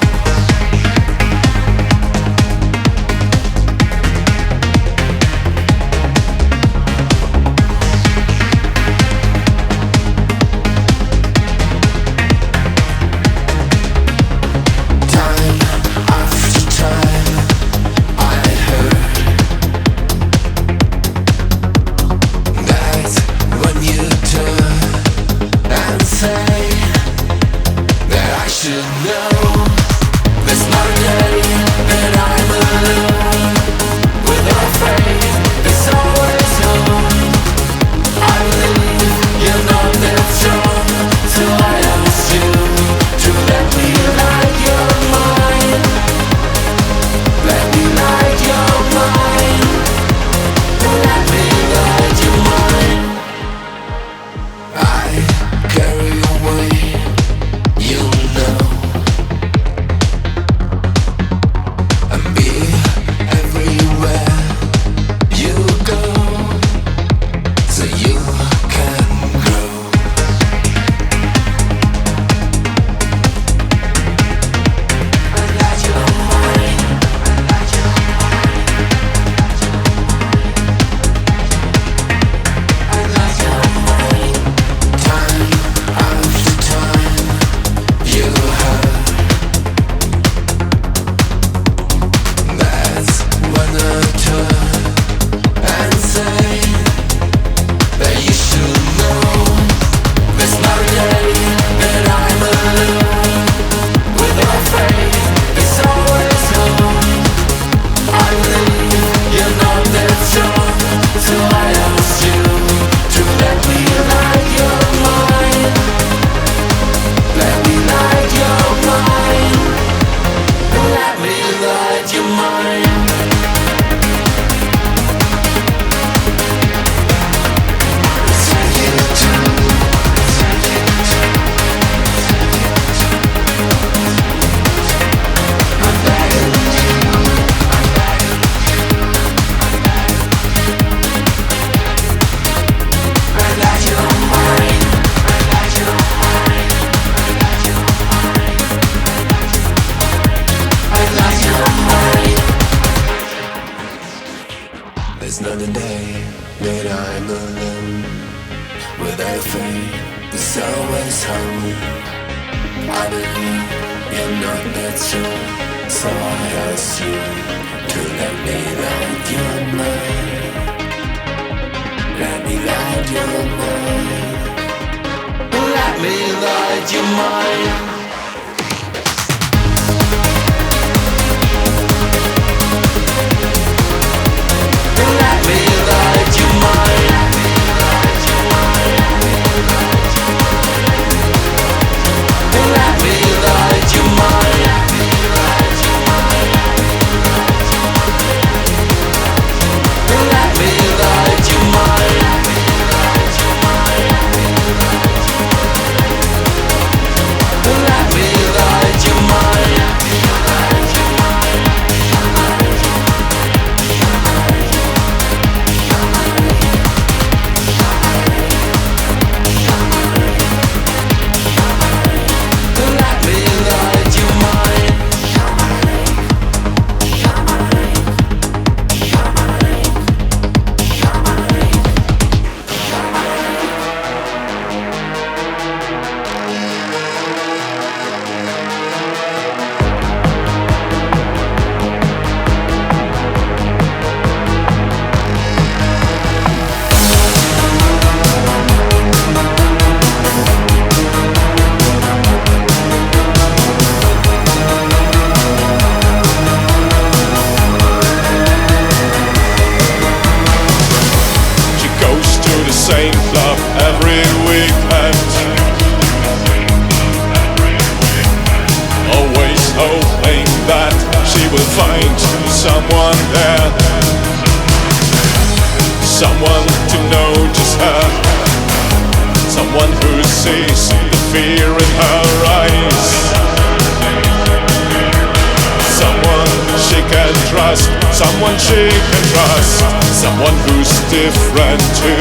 Speaker 11: she can trust, someone she can trust, someone who's different to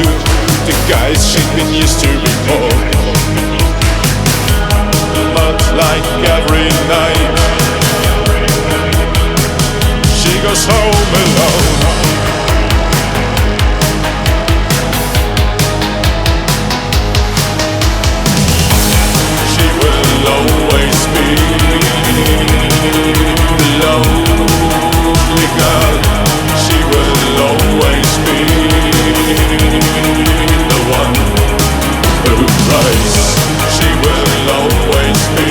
Speaker 11: the guys she's been used to before. But like every night, she goes home alone. She will always be the lonely girl. She will always be the one who cries. She will always be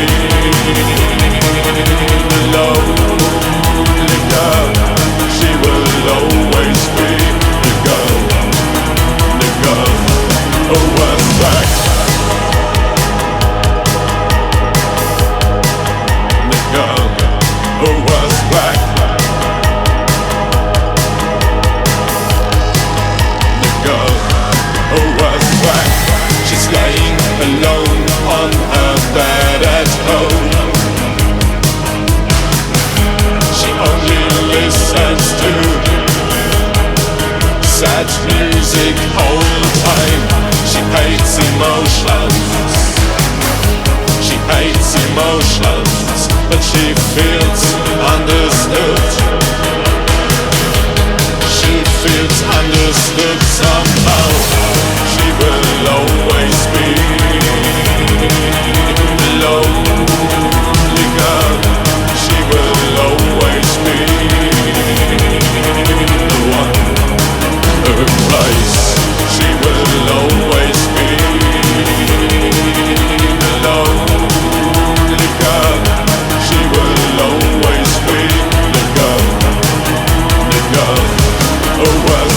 Speaker 11: the lonely girl. She will always be the girl who was back. The girl who was black. The girl who was black. She's lying alone on her bed at home. She only listens to sad music all the time. She hates emotions. She hates emotions, but she feels understood. She feels understood somehow. She will always be the lonely girl. She will always be the one who cries. She will always be the lonely girl. She will always be the girl who was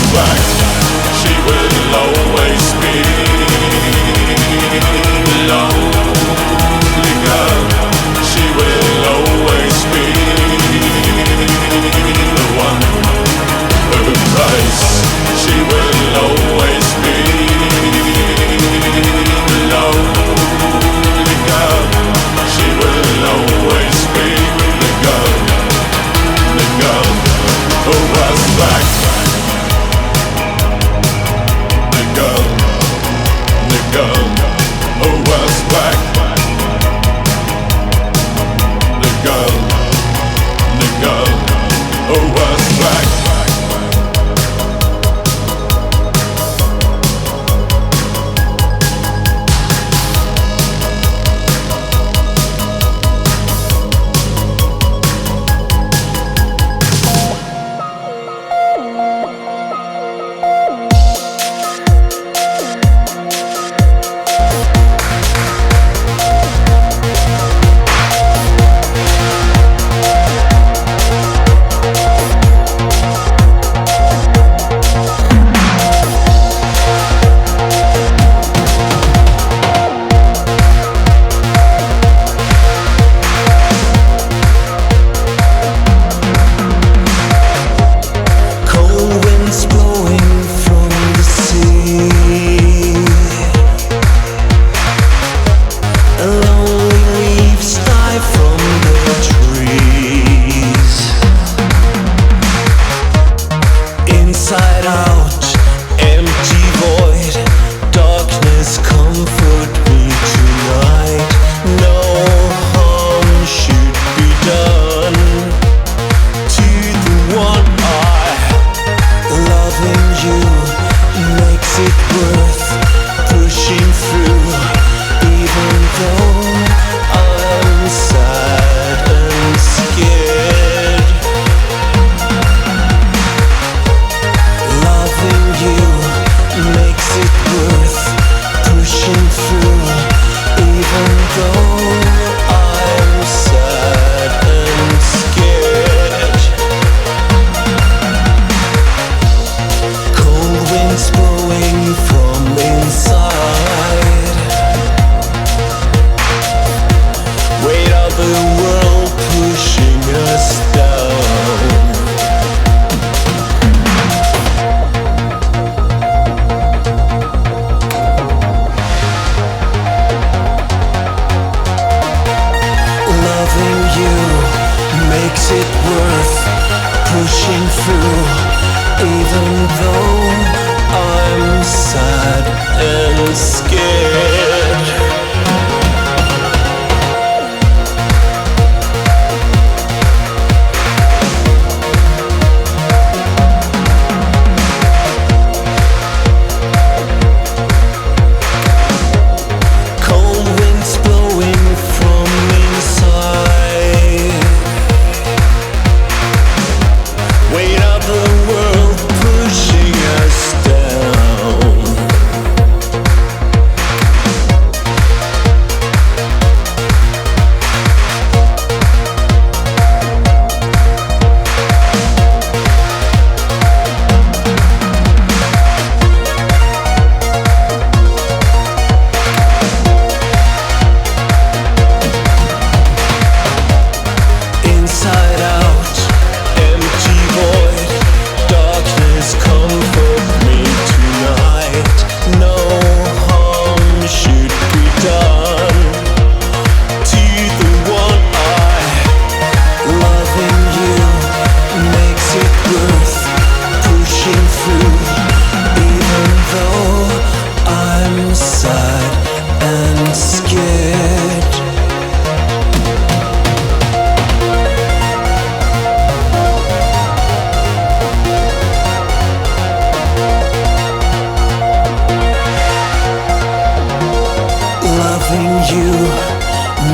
Speaker 4: you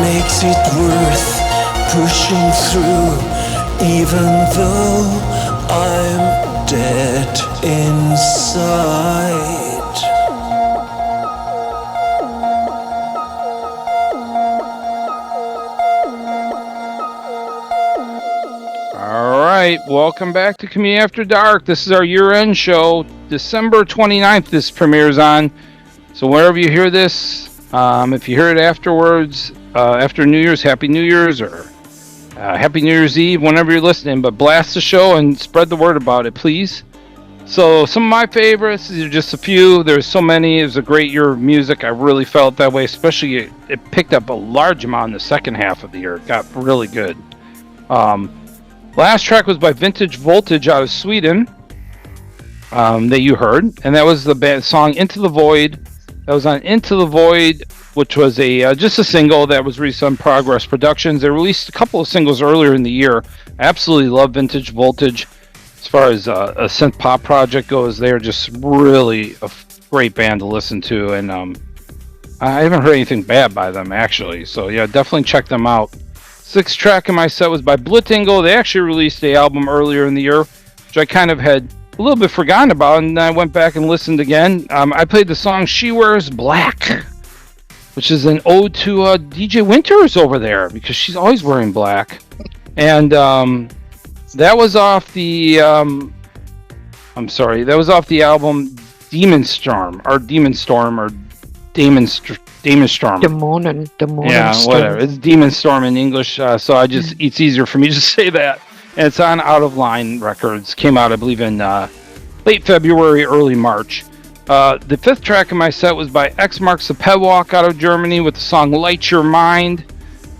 Speaker 4: makes it worth pushing through, even though I'm dead inside.
Speaker 7: All right, welcome back to Community After Dark. This is our year-end show. December 29th this premieres on. So wherever you hear this, if you hear it afterwards, after New Year's, Happy New Year's, or Happy New Year's Eve, whenever you're listening. But blast the show and spread the word about it, please. So some of my favorites, these are just a few. There's so many. It was a great year of music. I really felt that way, especially it picked up a large amount in the second half of the year. It got really good. Last track was by Vintage Voltage out of Sweden that you heard, and that was the song Into the Void. That was on Into the Void, which was just a single that was released on Progress Productions. They released a couple of singles earlier in the year. I absolutely love Vintage Voltage. As far as a synth pop project goes, they're just really a great band to listen to, and I haven't heard anything bad by them, actually. So yeah, definitely check them out. Sixth track in my set was by Blutengel. They actually released the album earlier in the year, which I kind of had a little bit forgotten about, and I went back and listened again. I played the song She Wears Black, which is an ode to DJ Winters over there, because she's always wearing black. And that was off the that was off the album Demon Storm, or Demon Storm. Yeah, whatever. It's Demon Storm in English, so it's easier for me to say that. And it's on Out of Line Records. Came out, I believe, in late February, early March. The fifth track in my set was by X Marks the Pedwalk out of Germany with the song Light Your Mind.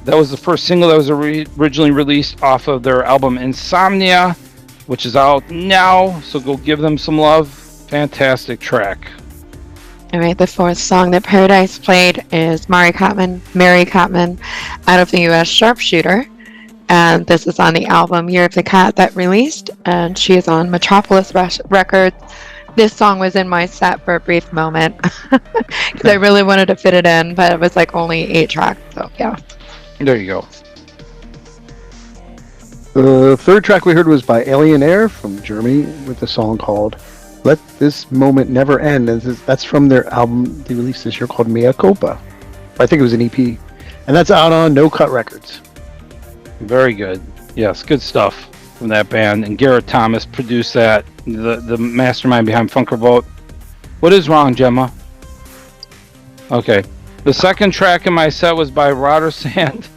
Speaker 7: That was the first single that was originally released off of their album Insomnia, which is out now, so go give them some love. Fantastic track.
Speaker 8: All right, the fourth song that Paradise played is Mary Kattman out of the U.S. Sharpshooter. And this is on the album Year of the Cat that released, and she is on Metropolis Records. This song was in my set for a brief moment because I really wanted to fit it in, but it was like only 8 tracks, so yeah.
Speaker 7: There you go.
Speaker 6: The third track we heard was by Alienare from Germany with the song called Let This Moment Never End. And that's from their album they released this year called Mea Culpa. I think it was an EP. And that's out on No Cut Records.
Speaker 7: Very good. Yes, good stuff from that band. And Garrett Thomas produced that, the mastermind behind Funk Revolt. What is wrong, Gemma? Okay. The second track in my set was by Rotersand.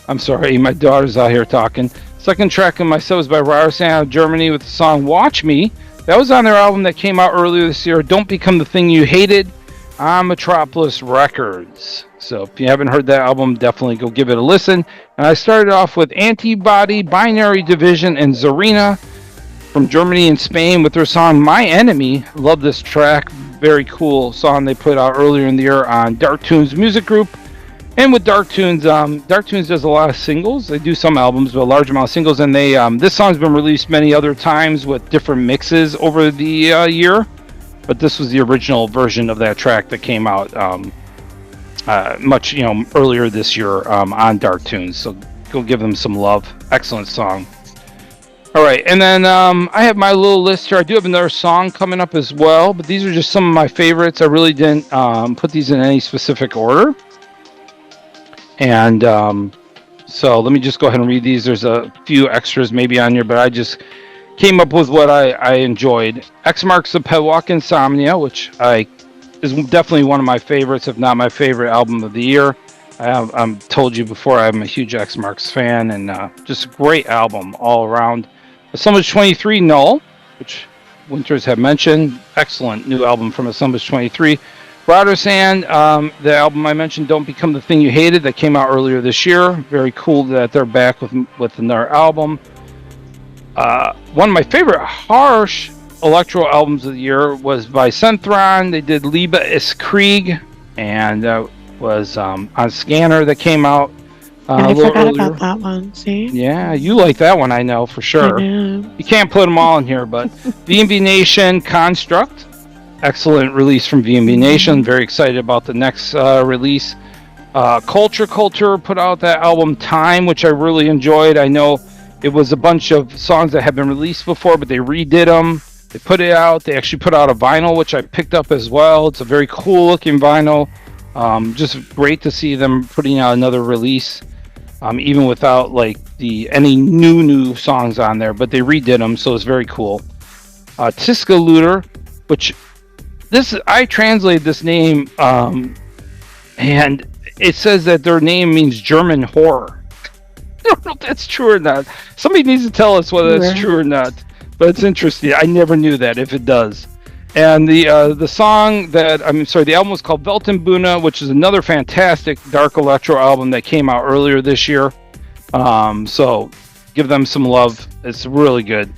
Speaker 7: I'm sorry, my daughter's out here talking. Second track in my set was by Rotersand out of Germany with the song Watch Me. That was on their album that came out earlier this year, Don't Become the Thing You Hated, on Metropolis Records. So if you haven't heard that album, definitely go give it a listen. And I started off with Antibody, Binary Division, and CZARINA from Germany and Spain with their song My Enemy. Love this track. Very cool song they put out earlier in the year on Dark Tunes Music Group. And with Dark Tunes does a lot of singles. They do some albums, but a large amount of singles. And they this song's been released many other times with different mixes over the year. But this was the original version of that track that came out much earlier this year on Dark Tunes. So go give them some love. Excellent song. All right, and then I have my little list here. I do have another song coming up as well, but these are just some of my favorites. I really didn't put these in any specific order. And so let me just go ahead and read these. There's a few extras maybe on here, but I just came up with what I enjoyed. X Marks the Pedwalk Insomnia, which is definitely one of my favorites, if not my favorite album of the year. I've told you before, I'm a huge X Marks fan, and just a great album all around. Assemblage 23 Null, which Winters had mentioned. Excellent new album from Assemblage 23. Rotersand, the album I mentioned, Don't Become the Thing You Hated, that came out earlier this year. Very cool that they're back with another album. One of my favorite harsh Electro albums of the year was by Synthron. They did Liebe ist Krieg, and that was on Scanner that came out
Speaker 8: I forgot about that one, see?
Speaker 7: Yeah, you like that one, I know, for sure. You can't put them all in here, but VMV Nation Construct. Excellent release from VMV Nation. Very excited about the next release. Culture put out that album Time, which I really enjoyed. I know it was a bunch of songs that had been released before, but they redid them. They put it out. They actually put out a vinyl, which I picked up as well. It's a very cool looking vinyl. Just great to see them putting out another release, even without like any new songs on there, but they redid them, so it's very cool. Tiska Looter, which I translated this name, and it says that their name means German horror. I don't know if that's true or not. Somebody needs to tell us whether that's true or not. But it's interesting. I never knew that, if it does. And the album was called Weltenbühne, which is another fantastic dark electro album that came out earlier this year. So give them some love. It's really good.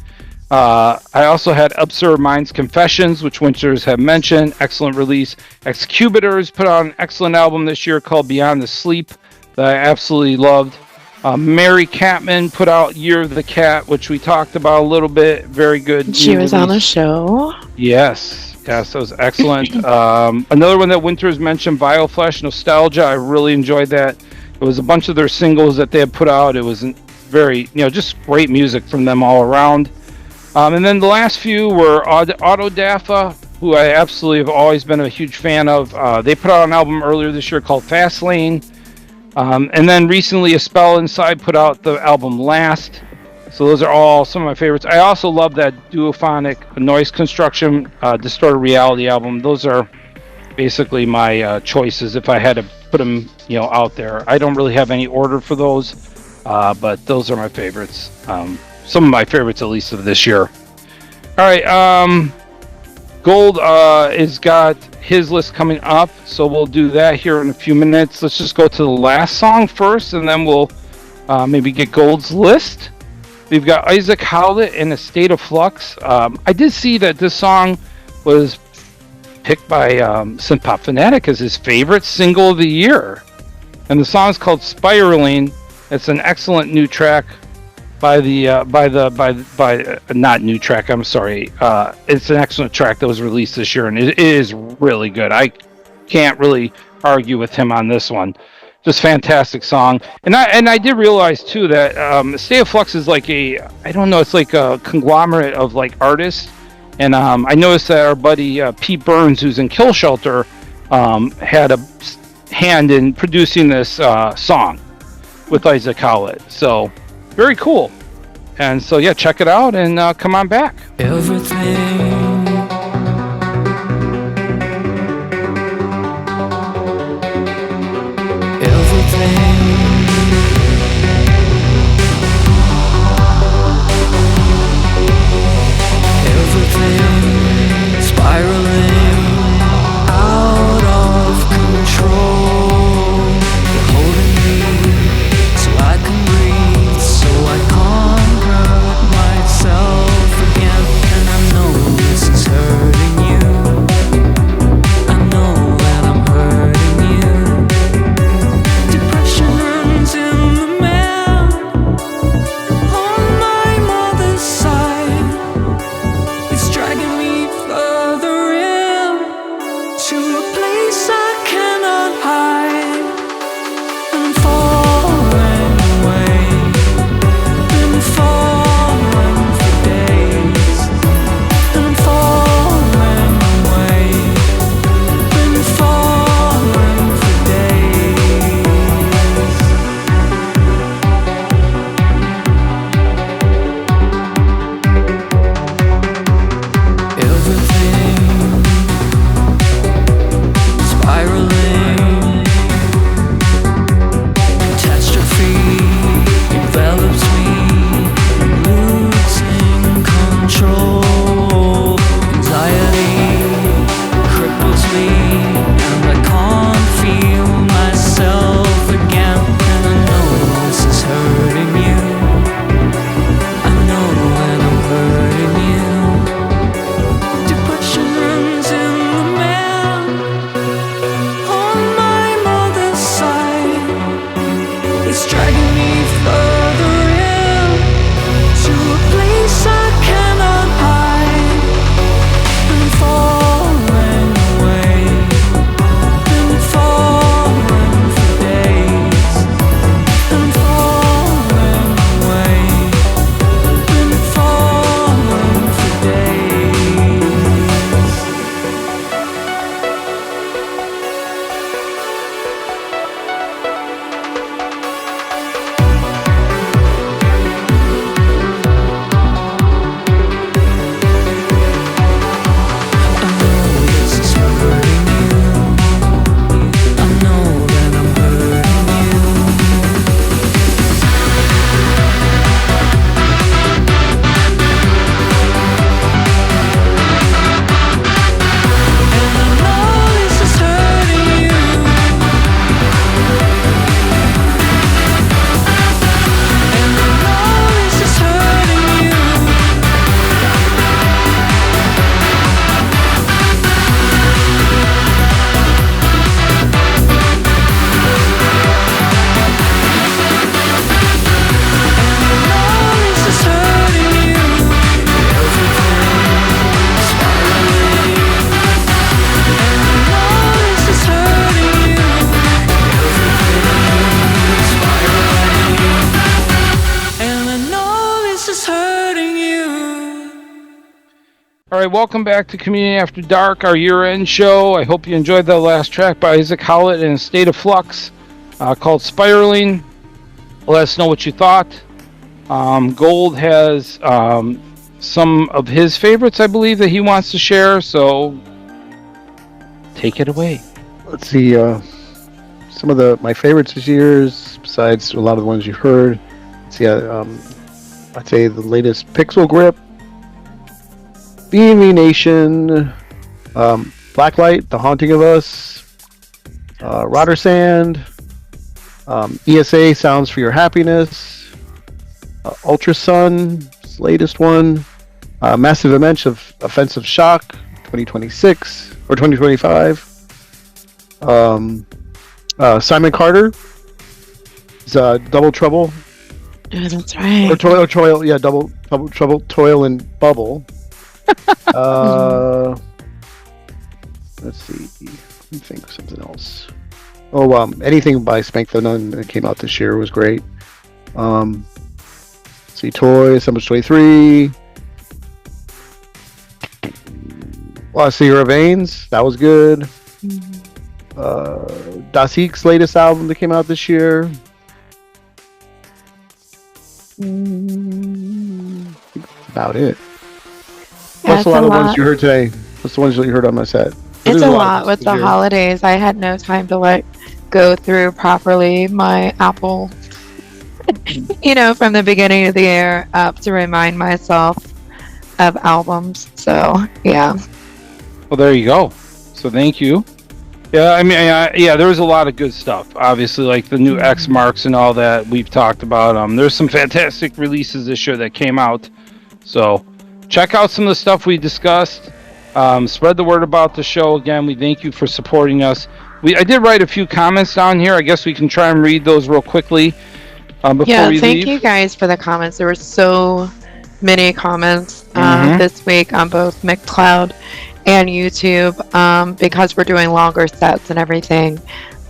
Speaker 7: I also had Absurd Minds Confessions, which Winters have mentioned. Excellent release. Excubitors put out an excellent album this year called Beyond the Sleep that I absolutely loved. Mary Kattman put out Year of the Cat, which we talked about a little bit. Very good.
Speaker 8: She was on the show.
Speaker 7: Yes, that was excellent. Another one that Winters mentioned, Bioflesh Nostalgia. I really enjoyed that. It was a bunch of their singles that they had put out. It was very, just great music from them all around. And then the last few were Autodafa, who I absolutely have always been a huge fan of. They put out an album earlier this year called Fastlane. And then recently A Spell Inside put out the album Last. So those are all some of my favorites. I also love that Duophonic Noise Construction Distorted Reality album. Those are basically my choices if I had to put them out there. I don't really have any order for those, but those are my favorites. Some of my favorites, at least, of this year. All right, Gold has got his list coming up, so we'll do that here in a few minutes. Let's just go to the last song first, and then we'll maybe get Gold's list. We've got Isacc Howlett in A State of Flux. I did see that this song was picked by Synth Pop Fanatic as his favorite single of the year, and the song is called Spiraling. It's an excellent new track by not new track. I'm sorry. It's an excellent track that was released this year, and it is really good. I can't really argue with him on this one. Just fantastic song. And I did realize too that State of Flux is like it's like a conglomerate of like artists. And I noticed that our buddy Pete Burns, who's in Kill Shelter, had a hand in producing this song with Isacc Howlett. So very cool. And so, yeah, check it out and come on back.
Speaker 4: Everything. Spiraling out of control. You're holding me so I can breathe, so I can't hurt myself again. And I know
Speaker 7: All right, welcome back to Community After Dark, our year-end show. I hope you enjoyed the last track by Isacc, Howlett in a State of Flux called Spiraling. Let us know what you thought. Gold has some of his favorites, I believe, that he wants to share, so take it away.
Speaker 6: Let's see, some of my favorites this year, besides a lot of the ones you heard. Let's see, I'd say the latest Pixel Grip, B&V Nation, Blacklight, The Haunting of Us, Rotersand, ESA, Sounds for Your Happiness, Ultrasun's latest one, Massive Immense of Offensive Shock, 2026, or 2025, Simon Carter, Double Trouble.
Speaker 8: Oh, that's right.
Speaker 6: Or Toil, yeah, Double Trouble, Toil and Bubble. Let's see. Let me think of something else. Oh, anything by Spank the Nun that came out this year was great. See, T.O.Y, Assemblage 23. Seer of Veins, that was good. Dasique's latest album that came out this year. I think that's about it. What's a lot of the ones you heard today? What's the ones that you heard on my set?
Speaker 8: It's a lot with the holidays. I had no time to go through properly my Apple, from the beginning of the year up to remind myself of albums. So yeah.
Speaker 7: Well, there you go. So thank you. Yeah, I mean, there was a lot of good stuff. Obviously, like the new X marks and all that we've talked about. There's some fantastic releases this year that came out. So check out some of the stuff we discussed. Spread the word about the show. Again, we thank you for supporting us. I did write a few comments down here. I guess we can try and read those real quickly before we leave.
Speaker 8: Thank you guys for the comments. There were so many comments this week on both Mixcloud and YouTube, because we're doing longer sets and everything.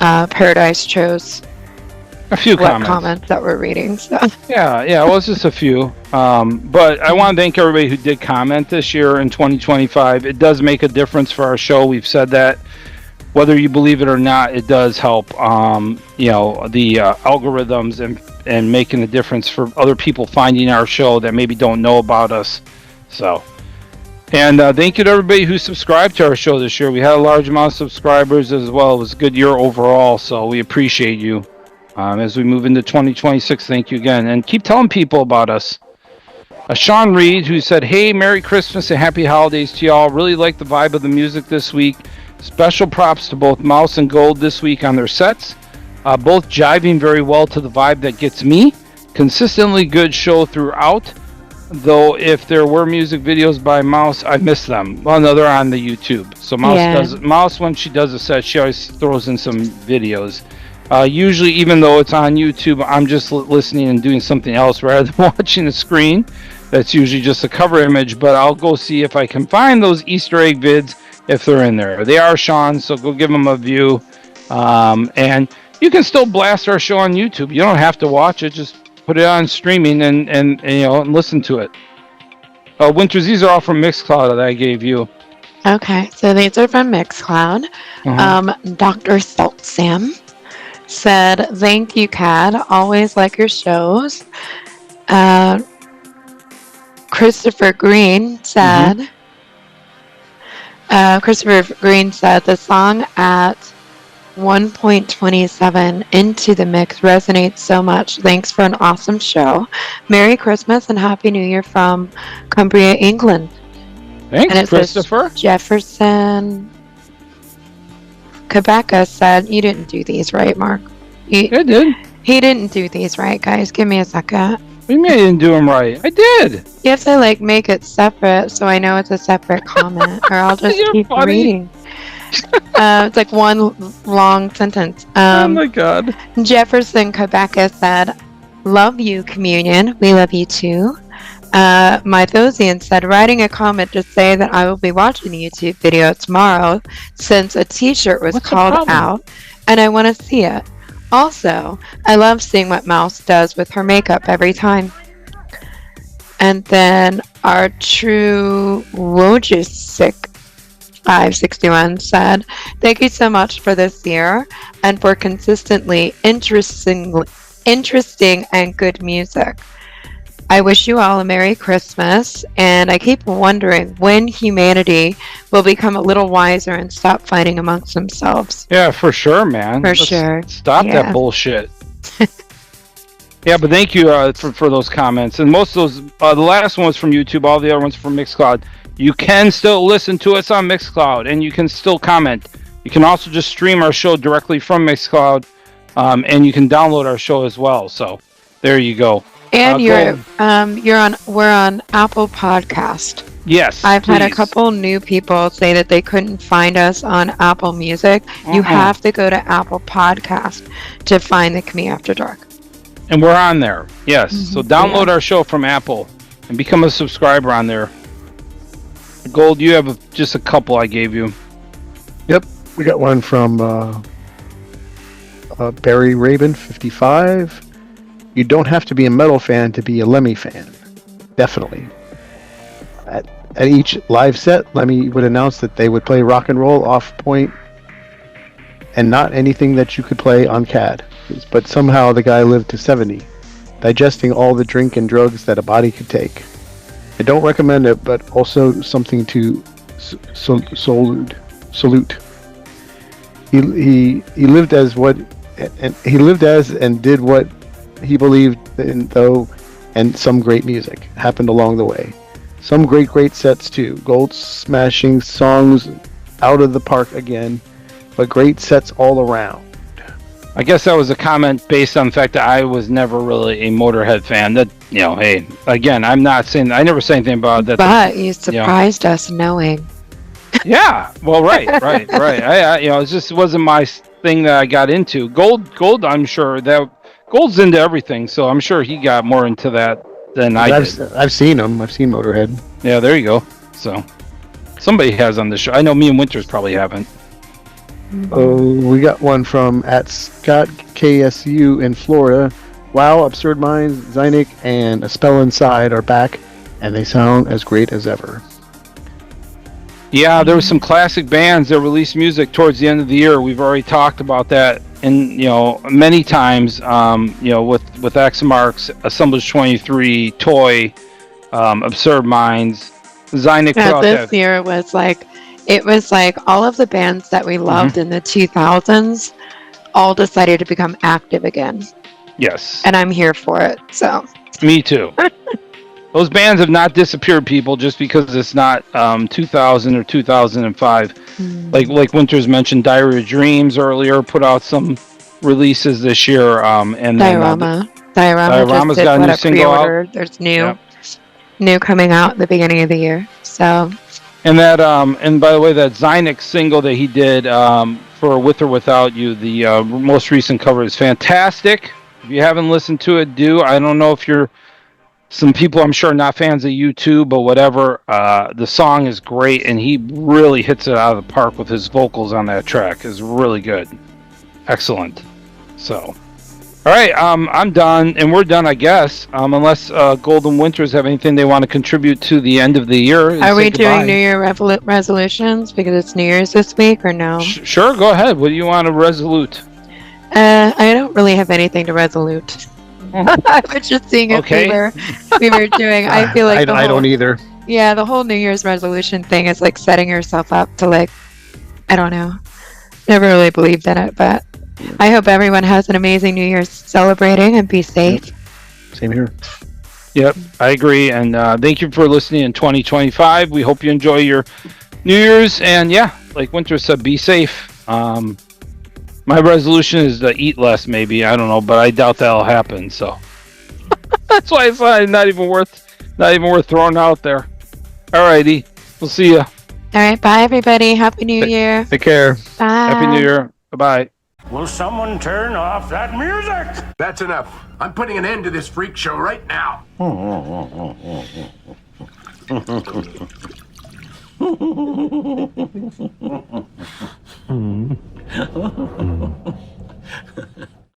Speaker 8: Paradise chose
Speaker 7: a few
Speaker 8: comments that we're reading. So.
Speaker 7: Yeah, well, it's just a few. But I want to thank everybody who did comment this year in 2025. It does make a difference for our show. We've said that. Whether you believe it or not, it does help, the algorithms and making a difference for other people finding our show that maybe don't know about us. So. And thank you to everybody who subscribed to our show this year. We had a large amount of subscribers as well. It was a good year overall, so we appreciate you. As we move into 2026, thank you again. And keep telling people about us. Sean Reed, who said, hey, Merry Christmas and Happy Holidays to y'all. Really like the vibe of the music this week. Special props to both Mouse and Gold this week on their sets. Both jiving very well to the vibe that gets me. Consistently good show throughout. Though if there were music videos by Mouse, I miss them. Well, no, they're on the YouTube. So Mouse, when she does a set, she always throws in some videos. Usually, even though it's on YouTube, I'm just listening and doing something else rather than watching the screen. That's usually just a cover image, but I'll go see if I can find those Easter egg vids if they're in there. They are Sean, so go give them a view. And you can still blast our show on YouTube. You don't have to watch it. Just put it on streaming and listen to it. Winters, these are all from Mixcloud that I gave you.
Speaker 8: Okay, so these are from Mixcloud. Dr. Salt Sam said, thank you, Cad. Always like your shows. Christopher Green said, the song at 1.27 into the mix resonates so much. Thanks for an awesome show. Merry Christmas and Happy New Year from Cumbria, England.
Speaker 7: Thanks,
Speaker 8: and
Speaker 7: Christopher.
Speaker 8: Jefferson Quebeca said, you didn't do these right, Mark.
Speaker 7: I did.
Speaker 8: He didn't do these right, guys. Give me a second.
Speaker 7: What do you mean I didn't do them right? I did.
Speaker 8: You have to make it separate so I know it's a separate comment, or I'll just keep reading. It's like one long sentence.
Speaker 7: Oh my God.
Speaker 8: Jefferson Quebeca said, love you, Communion. We love you too. Mythosian said, writing a comment to say that I will be watching the YouTube video tomorrow since a t-shirt was called out and I want to see it. Also, I love seeing what Mouse does with her makeup every time. And then our true Wojciech 561 said, "Thank you so much for this year and for consistently interesting and good music. I wish you all a Merry Christmas, and I keep wondering when humanity will become a little wiser and stop fighting amongst themselves."
Speaker 7: Yeah, for sure, man.
Speaker 8: For sure.
Speaker 7: Stop
Speaker 8: Yeah.
Speaker 7: that bullshit. Yeah, but thank you for those comments. And most of those, the last one was from YouTube. All the other ones from Mixcloud. You can still listen to us on Mixcloud, and you can still comment. You can also just stream our show directly from Mixcloud, and you can download our show as well. So there you go.
Speaker 8: And we're on Apple Podcast.
Speaker 7: Yes,
Speaker 8: I've had a
Speaker 7: please.
Speaker 8: couple new people say that they couldn't find us on Apple Music. You have to go to Apple Podcast to find the Me After Dark.
Speaker 7: And we're on there. Yes. So download our show from Apple and become a subscriber on there. Gold, you have just a couple I gave you.
Speaker 6: Yep, we got one from Barry Rabin 55. You don't have to be a metal fan to be a Lemmy fan. Definitely. At each live set, Lemmy would announce that they would play rock and roll off point and not anything that you could play on CAD. But somehow the guy lived to 70, digesting all the drink and drugs that a body could take. I don't recommend it, but also something to salute. He lived as and did what he believed in, though, and some great music happened along the way. Some great sets too. Gold smashing songs out of the park again, but great sets all around.
Speaker 7: I guess that was a comment based on the fact that I was never really a Motorhead fan. That, hey, again, I'm not saying, I never say anything about that.
Speaker 8: But you surprised us knowing.
Speaker 7: Yeah, well, right. I it just wasn't my thing that I got into. Gold, I'm sure that Gold's into everything, so I'm sure he got more into that than I did.
Speaker 6: I've seen him. I've seen Motorhead.
Speaker 7: Yeah, there you go. So somebody has on the show. I know me and Winters probably haven't.
Speaker 6: We got one from @ScottKSU in Florida. Wow, Absurd Minds, Zynic, and A Spell Inside are back, and they sound as great as ever.
Speaker 7: Yeah, there were some classic bands that released music towards the end of the year. We've already talked about that, and many times. With Axmarks, Assemblage 23, T.O.Y, Absurd Minds, Zynic.
Speaker 8: Yeah, this year it was like all of the bands that we loved in the 2000s all decided to become active again.
Speaker 7: Yes.
Speaker 8: And I'm here for it, so.
Speaker 7: Me too. Those bands have not disappeared, people, just because it's not 2000 or 2005. Like Winters mentioned, Diary of Dreams earlier put out some releases this year. And
Speaker 8: Diorama's
Speaker 7: got a new single out.
Speaker 8: There's new coming out at the beginning of the year. So.
Speaker 7: And that, and by the way, that Zynic single that he did for With or Without You, the most recent cover is fantastic. If you haven't listened to it, do. I don't know if you're some people, I'm sure, not fans of U2, but whatever. The song is great, and he really hits it out of the park with his vocals on that track. It's really good. Excellent. So, all right, I'm done, and we're done, I guess, unless Golden Winters have anything they want to contribut to the end of the year.
Speaker 8: Are we doing New Year resolutions because it's New Year's this week, or no?
Speaker 7: Sure, go ahead. What do you want to resolute?
Speaker 8: I don't really have anything to resolute. I was just seeing if we were doing. I feel like
Speaker 6: I don't either.
Speaker 8: Yeah, the whole New Year's resolution thing is like setting yourself up to I don't know. Never really believed in it, but I hope everyone has an amazing New Year's celebrating and be safe.
Speaker 6: Yep. Same here.
Speaker 7: Yep, I agree. And thank you for listening in 2025. We hope you enjoy your New Year's. And yeah, like Winter said, be safe. My resolution is to eat less, maybe. I don't know, but I doubt that'll happen. So that's why it's not even worth throwing out there. Alrighty, we'll see you.
Speaker 8: All right, bye everybody. Happy New Year.
Speaker 6: Take care.
Speaker 8: Bye.
Speaker 7: Happy New Year. Bye.
Speaker 12: Will someone turn off that music?
Speaker 13: That's enough. I'm putting an end to this freak show right now.